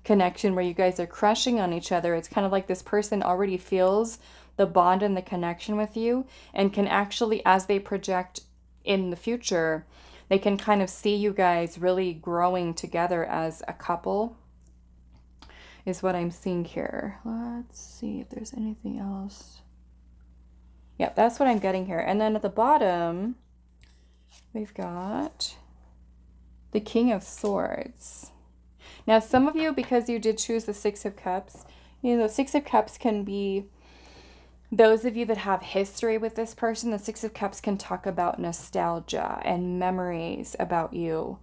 connection where you guys are crushing on each other, it's kind of like this person already feels the bond and the connection with you, and can actually, as they project in the future, they can kind of see you guys really growing together as a couple, is what I'm seeing here. Let's see if there's anything else. Yep, that's what I'm getting here. And then at the bottom, we've got the King of Swords. Now, some of you, because you did choose the Six of Cups, the Six of Cups can be those of you that have history with this person. The Six of Cups can talk about nostalgia and memories about you.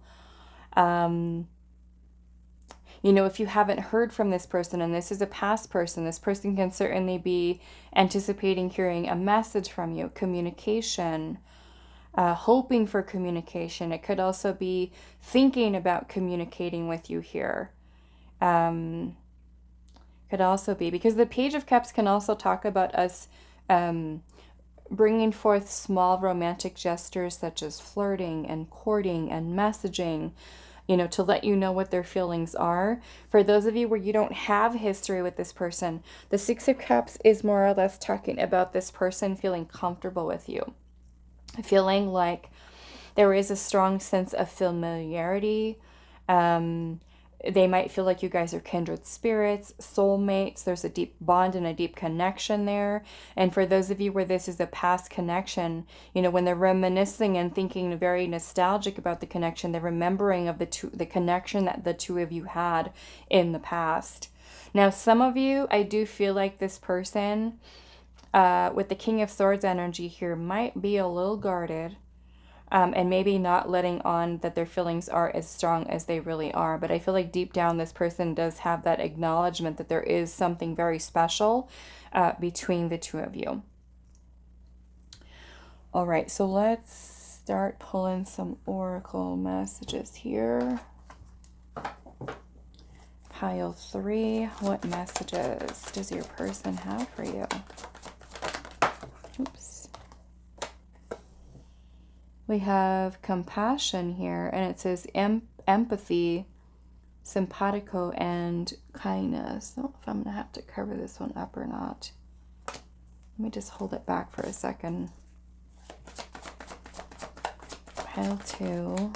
You know, if you haven't heard from this person and this is a past person, this person can certainly be anticipating hearing a message from you, communication, hoping for communication. It could also be thinking about communicating with you here. Could also be, because the Page of Cups can also talk about us bringing forth small romantic gestures such as flirting and courting and messaging, you know, to let you know what their feelings are. For those of you where you don't have history with this person, the Six of Cups is more or less talking about this person feeling comfortable with you, feeling like there is a strong sense of familiarity. They might feel like you guys are kindred spirits, soulmates. There's a deep bond and a deep connection there. And for those of you where this is a past connection, you know, when they're reminiscing and thinking very nostalgic about the connection, they're remembering of the connection that the two of you had in the past. Now, some of you, I do feel like this person with the King of Swords energy here might be a little guarded. And maybe not letting on that their feelings are as strong as they really are. But I feel like deep down this person does have that acknowledgement that there is something very special between the two of you. All right, so let's start pulling some oracle messages here. Pile 3, what messages does your person have for you? Oops. We have compassion here, and it says empathy, simpatico, and kindness. I don't know if I'm going to have to cover this one up or not. Let me just hold it back for a second. Pile 2.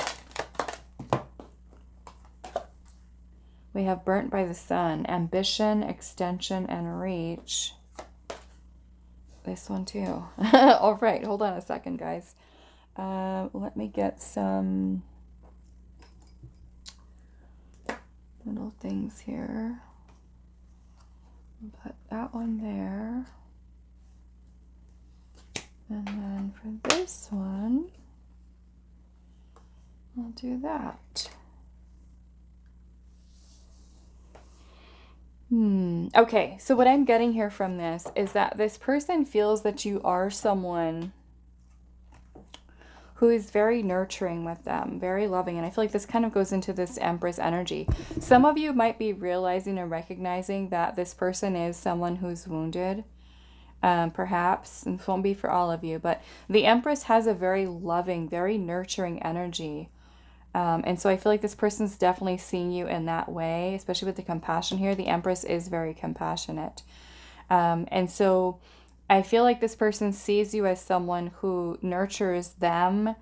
We have burnt by the sun, ambition, extension, and reach. This one too. All right, hold on a second, guys. Let me get some little things here. Put that one there. And then for this one, I'll do that. Okay, so what I'm getting here from this is that this person feels that you are someone who is very nurturing with them, very loving. And I feel like this kind of goes into this Empress energy. Some of you might be realizing and recognizing that this person is someone who's wounded, perhaps, and it won't be for all of you, but the Empress has a very loving, very nurturing energy. And so I feel like this person's definitely seeing you in that way, especially with the compassion here. The Empress is very compassionate. And so I feel like this person sees you as someone who nurtures them.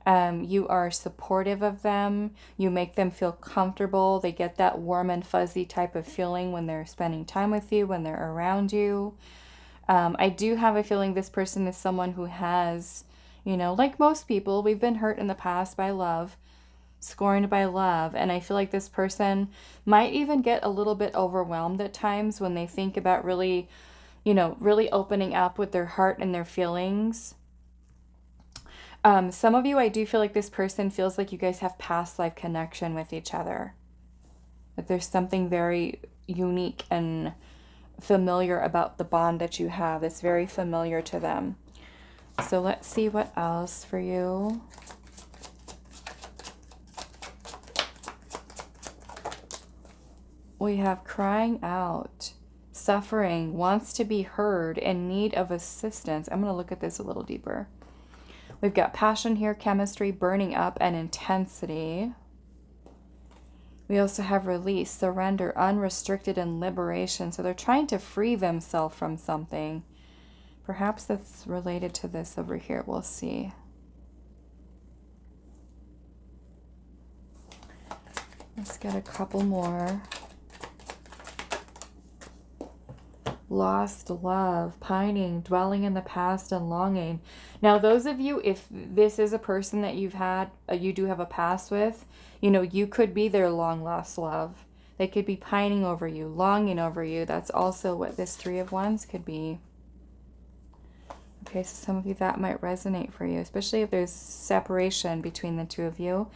You are supportive of them. You make them feel comfortable. They get that warm and fuzzy type of feeling when they're spending time with you, when they're around you. I do have a feeling this person is someone who has, you know, like most people, we've been hurt in the past by love, scorned by love. And I feel like this person might even get a little bit overwhelmed at times when they think about really, you know, really opening up with their heart and their feelings. Some of you, I do feel like this person feels like you guys have past life connection with each other. That there's something very unique and familiar about the bond that you have. It's very familiar to them. So let's see what else for you. We have crying out, suffering, wants to be heard, in need of assistance. I'm going to look at this a little deeper. We've got passion here, chemistry, burning up, and intensity. We also have release, surrender, unrestricted, and liberation. So they're trying to free themselves from something. Perhaps that's related to this over here. We'll see. Let's get a couple more. Lost love, pining, dwelling in the past and longing. Now, those of you, if this is a person that you've had, you do have a past with, you know, you could be their long lost love. They could be pining over you, longing over you. That's also what this Three of Wands could be. Okay, so some of you that might resonate for you, especially if there's separation between the two of you.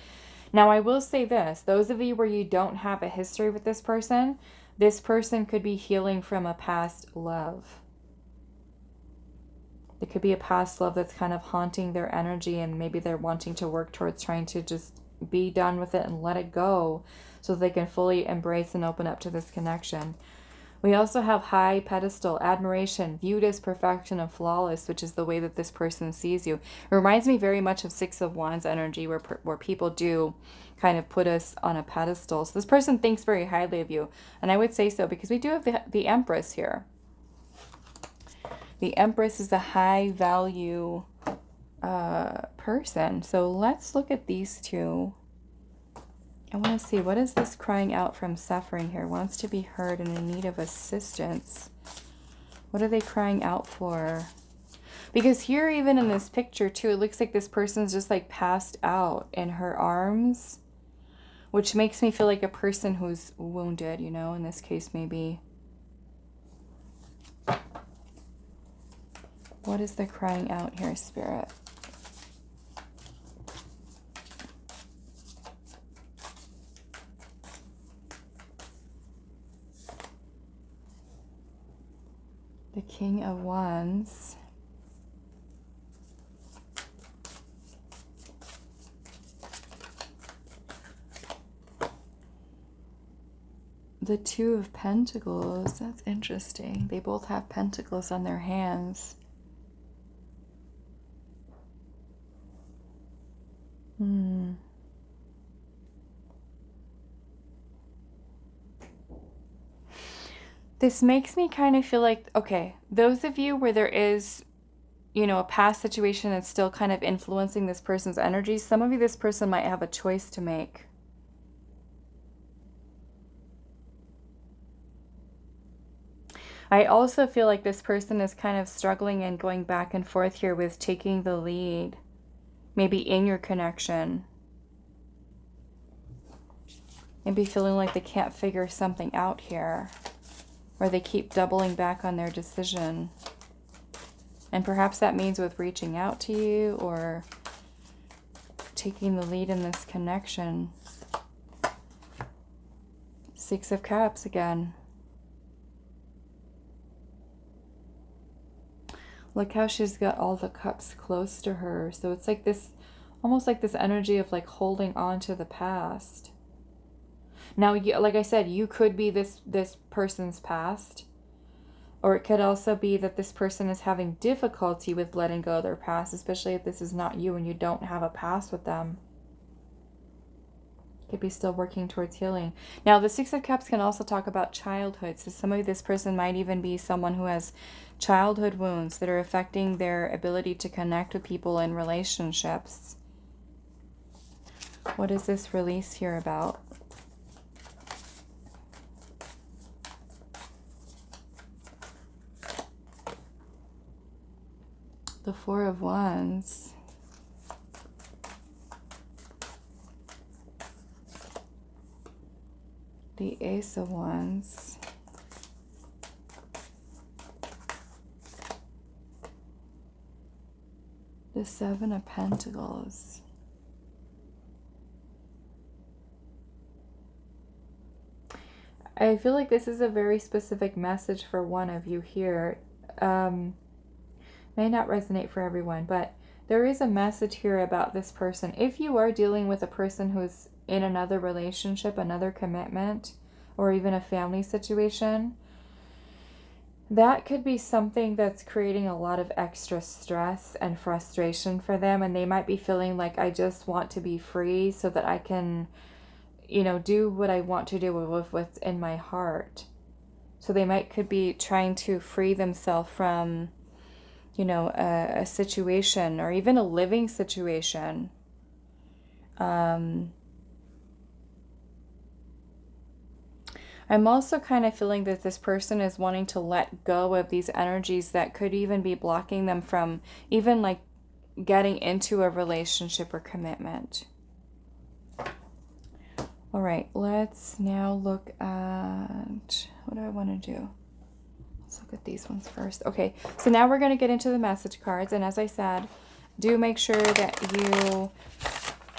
Now, I will say this. Those of you where you don't have a history with this person could be healing from a past love. It could be a past love that's kind of haunting their energy, and maybe they're wanting to work towards trying to just be done with it and let it go so they can fully embrace and open up to this connection. We also have high pedestal, admiration, viewed as perfection and flawless, which is the way that this person sees you. It reminds me very much of Six of Wands energy, where people do kind of put us on a pedestal. So this person thinks very highly of you. And I would say so because we do have the Empress here. The Empress is a high value person. So let's look at these two. I want to see, what is this crying out from suffering here? Wants to be heard and in need of assistance. What are they crying out for? Because here, even in this picture too, it looks like this person's just like passed out in her arms, which makes me feel like a person who's wounded, you know, in this case maybe. What is the crying out here, Spirit? The King of Wands. The Two of Pentacles. That's interesting. They both have pentacles on their hands. This makes me kind of feel like, okay, those of you where there is, you know, a past situation that's still kind of influencing this person's energy, some of you, this person might have a choice to make. I also feel like this person is kind of struggling and going back and forth here with taking the lead, maybe in your connection. Maybe feeling like they can't figure something out here, or they keep doubling back on their decision. And perhaps that means with reaching out to you or taking the lead in this connection. Six of Cups again. Look how she's got all the cups close to her. So it's like this, almost like this energy of like holding on to the past. Now, like I said, you could be this person's past, or it could also be that this person is having difficulty with letting go of their past, especially if this is not you and you don't have a past with them. Could be still working towards healing. Now, the Six of Cups can also talk about childhood. So some of this person might even be someone who has childhood wounds that are affecting their ability to connect with people in relationships. What is this release here about? The Four of Wands. The Ace of Wands. The Seven of Pentacles. I feel like this is a very specific message for one of you here. May not resonate for everyone, but there is a message here about this person. If you are dealing with a person who's in another relationship, another commitment, or even a family situation, that could be something that's creating a lot of extra stress and frustration for them. And they might be feeling like, I just want to be free so that I can, you know, do what I want to do with what's in my heart. So they could be trying to free themselves from, you know, a situation or even a living situation. I'm also kind of feeling that this person is wanting to let go of these energies that could even be blocking them from even like getting into a relationship or commitment. All right, let's now look at, what do I want to do? Let's look at these ones first. Okay, so now we're going to get into the message cards. And as I said, do make sure that you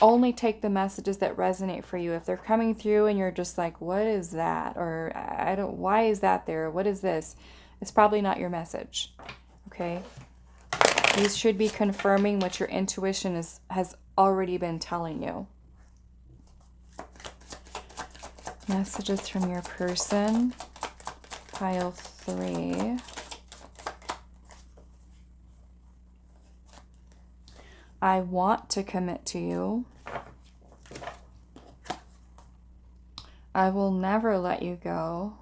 only take the messages that resonate for you. If they're coming through and you're just like, what is that? Or I don't, why is that there? What is this? It's probably not your message. Okay. These should be confirming what your intuition has already been telling you. Messages from your person. Pile 3. I want to commit to you. I will never let you go.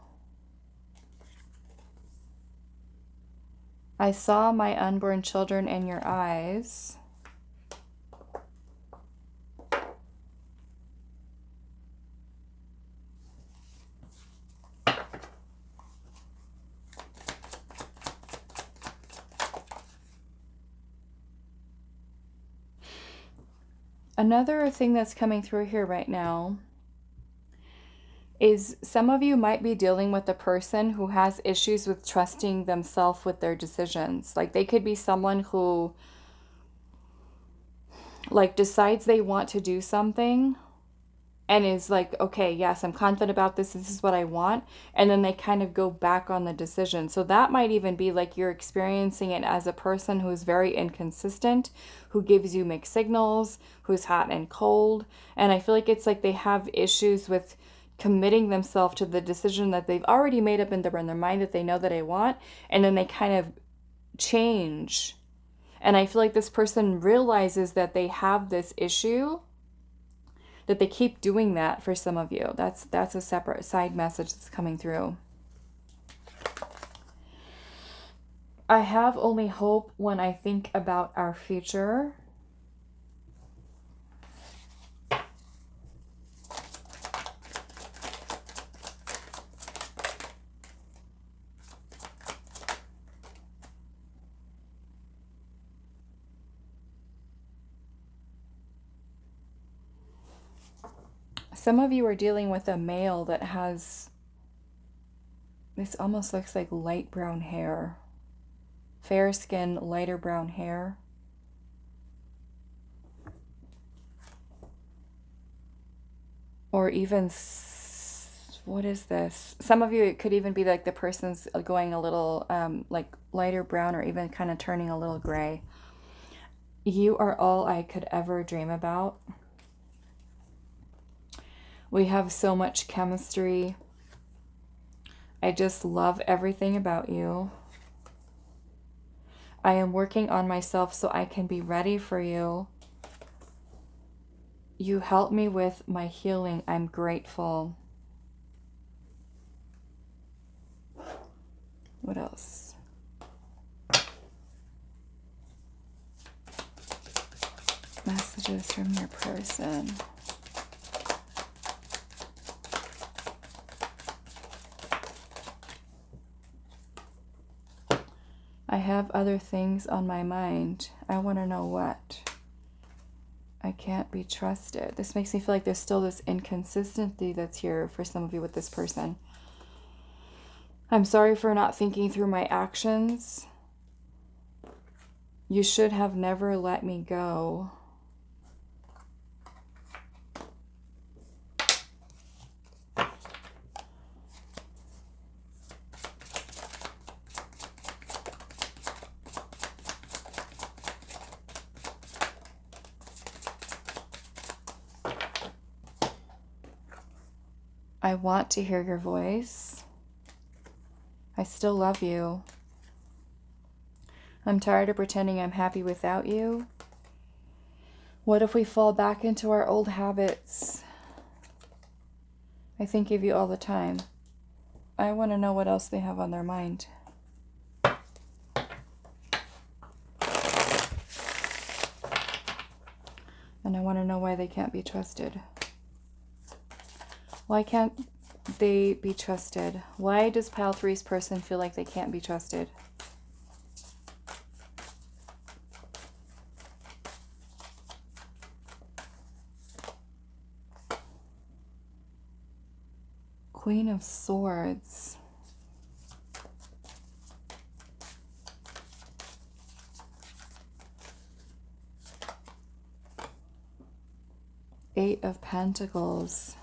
I saw my unborn children in your eyes. Another thing that's coming through here right now is some of you might be dealing with a person who has issues with trusting themselves with their decisions. Like they could be someone who like decides they want to do something and is like, okay, yes, I'm confident about this. This is what I want. And then they kind of go back on the decision. So that might even be like you're experiencing it as a person who's very inconsistent, who gives you mixed signals, who's hot and cold. And I feel like it's like they have issues with committing themselves to the decision that they've already made up in their mind that they know that they want. And then they kind of change. And I feel like this person realizes that they have this issue, that they keep doing that for some of you. That's a separate side message that's coming through. I have only hope when I think about our future. Some of you are dealing with a male that has, this almost looks like light brown hair. Fair skin, lighter brown hair. Or even, what is this? Some of you, it could even be like the person's going a little like lighter brown or even kind of turning a little gray. You are all I could ever dream about. We have so much chemistry. I just love everything about you. I am working on myself so I can be ready for you. You help me with my healing. I'm grateful. What else? Messages from your person. I have other things on my mind. I want to know what. I can't be trusted. This makes me feel like there's still this inconsistency that's here for some of you with this person. I'm sorry for not thinking through my actions. You should have never let me go. I want to hear your voice. I still love you. I'm tired of pretending I'm happy without you. What if we fall back into our old habits? I think of you all the time. I want to know what else they have on their mind. And I want to know why they can't be trusted. Why can't they be trusted? Why does pile 3's person feel like they can't be trusted? Queen of Swords. Eight of Pentacles.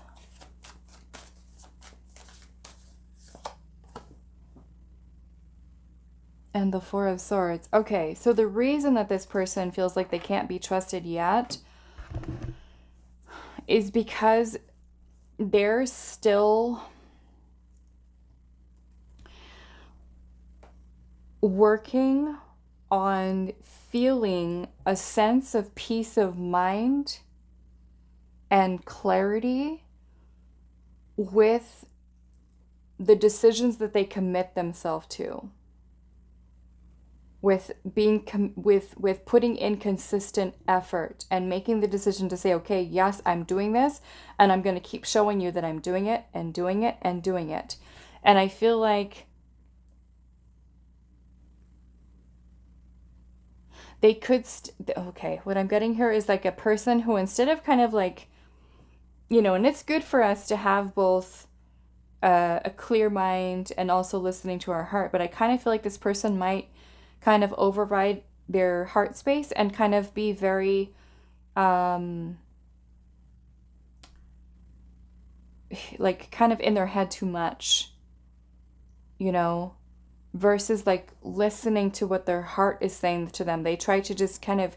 And the Four of Swords. Okay, so the reason that this person feels like they can't be trusted yet is because they're still working on feeling a sense of peace of mind and clarity with the decisions that they commit themselves to. With being with putting in consistent effort and making the decision to say, okay, yes, I'm doing this, and I'm going to keep showing you that I'm doing it and doing it and doing it. And I feel like they could okay, what I'm getting here is like a person who, instead of kind of like, you know, and it's good for us to have both a clear mind and also listening to our heart, but I kind of feel like this person might kind of override their heart space and kind of be very like kind of in their head too much, you know, versus like listening to what their heart is saying to them. They try to just kind of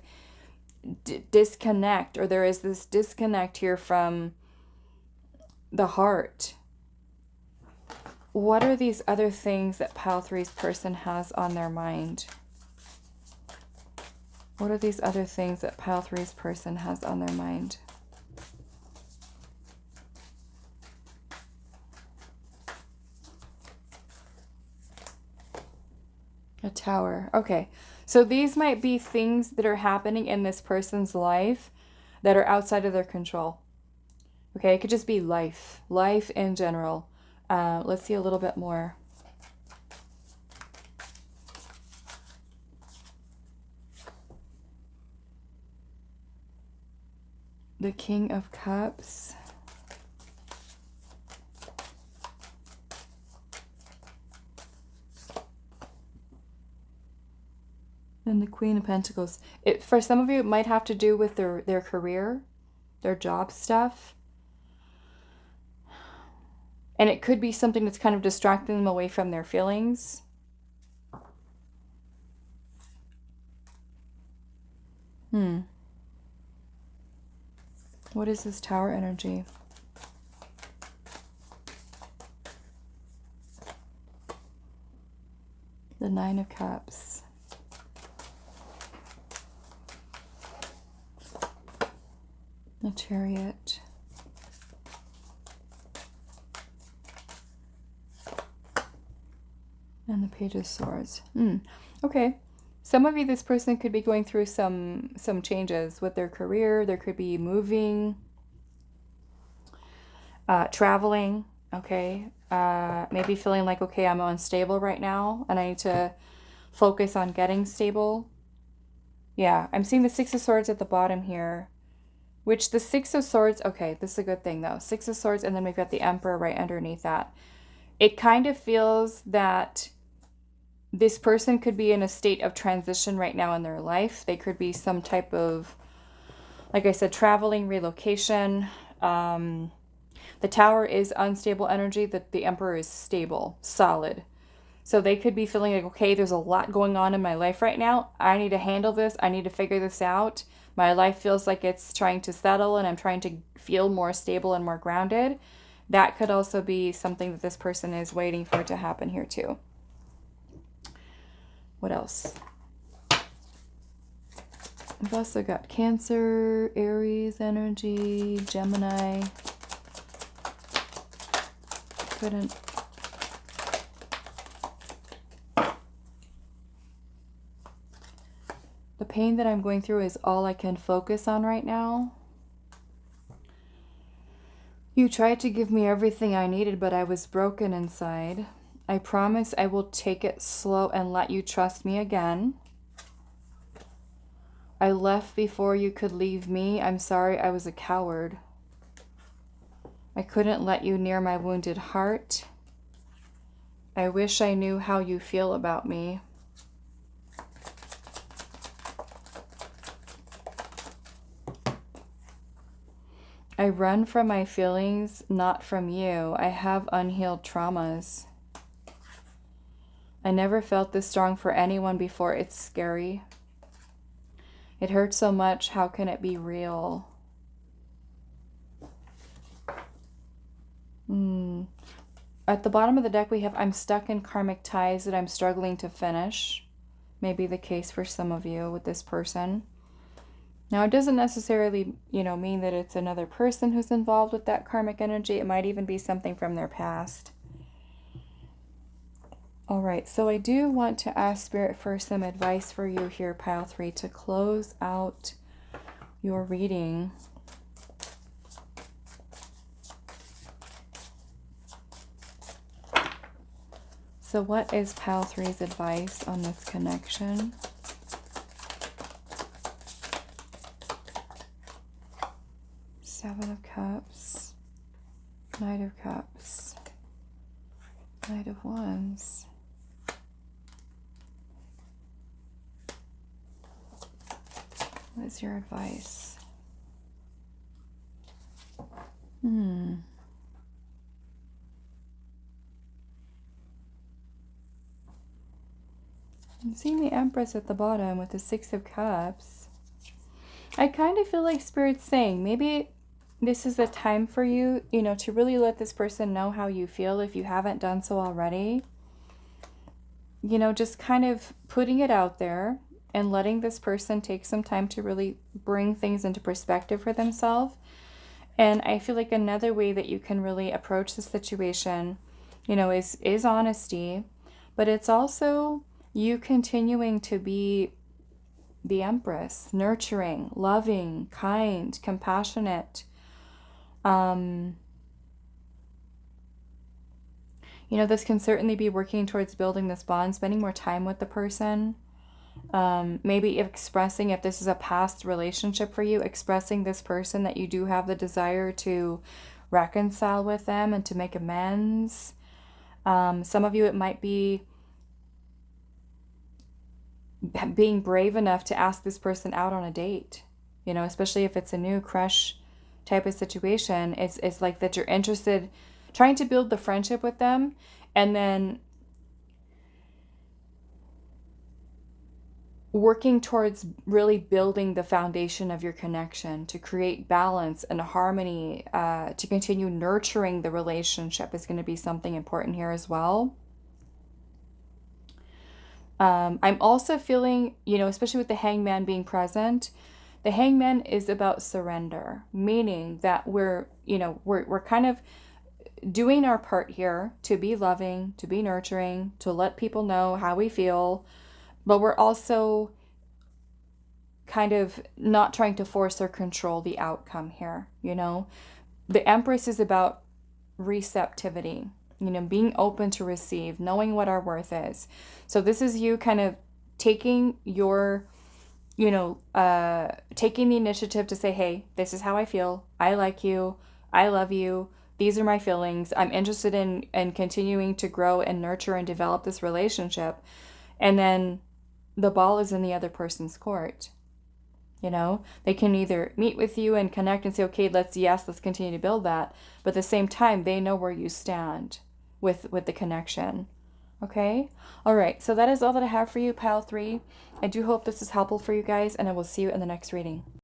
disconnect, or there is this disconnect here from the heart. What are these other things that Pile 3's person has on their mind? What are these other things that Pile 3's person has on their mind? A Tower. Okay. So these might be things that are happening in this person's life that are outside of their control. Okay. It could just be life. Life in general. Let's see a little bit more. The King of Cups. And the Queen of Pentacles. For some of you, it might have to do with their career, their job stuff. And it could be something that's kind of distracting them away from their feelings. What is this Tower energy? The Nine of Cups. The Chariot. And the Page of Swords. Okay. Some of you, this person could be going through some changes with their career. There could be moving, traveling, okay? Maybe feeling like, okay, I'm unstable right now and I need to focus on getting stable. Yeah, I'm seeing the Six of Swords at the bottom here, which the Six of Swords, okay, this is a good thing though. Six of Swords, and then we've got the Emperor right underneath that. It kind of feels that this person could be in a state of transition right now in their life. They could be some type of, like I said, traveling, relocation. The Tower is unstable energy. The Emperor is stable, solid. So they could be feeling like, okay, there's a lot going on in my life right now. I need to handle this. I need to figure this out. My life feels like it's trying to settle and I'm trying to feel more stable and more grounded. That could also be something that this person is waiting for to happen here too. What else? We've also got Cancer, Aries energy, Gemini. Couldn't. The pain that I'm going through is all I can focus on right now. You tried to give me everything I needed, but I was broken inside. I promise I will take it slow and let you trust me again. I left before you could leave me. I'm sorry I was a coward. I couldn't let you near my wounded heart. I wish I knew how you feel about me. I run from my feelings, not from you. I have unhealed traumas. I never felt this strong for anyone before. It's scary. It hurts so much. How can it be real? At the bottom of the deck we have, I'm stuck in karmic ties that I'm struggling to finish. Maybe the case for some of you with this person. Now, it doesn't necessarily, mean that it's another person who's involved with that karmic energy. It might even be something from their past. All right, so I do want to ask Spirit for some advice for you here, Pile 3, to close out your reading. So what is Pile 3's advice on this connection? Seven of Cups, Knight of Cups, Knight of Wands. What is your advice? I'm seeing the Empress at the bottom with the Six of Cups. I kind of feel like Spirit's saying maybe this is the time for you, to really let this person know how you feel if you haven't done so already. Just kind of putting it out there and letting this person take some time to really bring things into perspective for themselves. And I feel like another way that you can really approach the situation, is honesty, but it's also you continuing to be the Empress, nurturing, loving, kind, compassionate. This can certainly be working towards building this bond, spending more time with the person. Maybe expressing, if this is a past relationship for you, expressing this person that you do have the desire to reconcile with them and to make amends. Some of you, it might be being brave enough to ask this person out on a date, especially if it's a new crush type of situation. It's like that you're interested, trying to build the friendship with them, and then working towards really building the foundation of your connection to create balance and harmony, to continue nurturing the relationship is going to be something important here as well. I'm also feeling, especially with the Hangman being present, the Hangman is about surrender, meaning that we're kind of doing our part here to be loving, to be nurturing, to let people know how we feel, but we're also kind of not trying to force or control the outcome here, The Empress is about receptivity, being open to receive, knowing what our worth is. So this is you kind of taking your, taking the initiative to say, hey, this is how I feel. I like you. I love you. These are my feelings. I'm interested in continuing to grow and nurture and develop this relationship. And then the ball is in the other person's court. They can either meet with you and connect and say, okay, let's continue to build that. But at the same time, they know where you stand with the connection. Okay? All right. So that is all that I have for you, Pile 3. I do hope this is helpful for you guys, and I will see you in the next reading.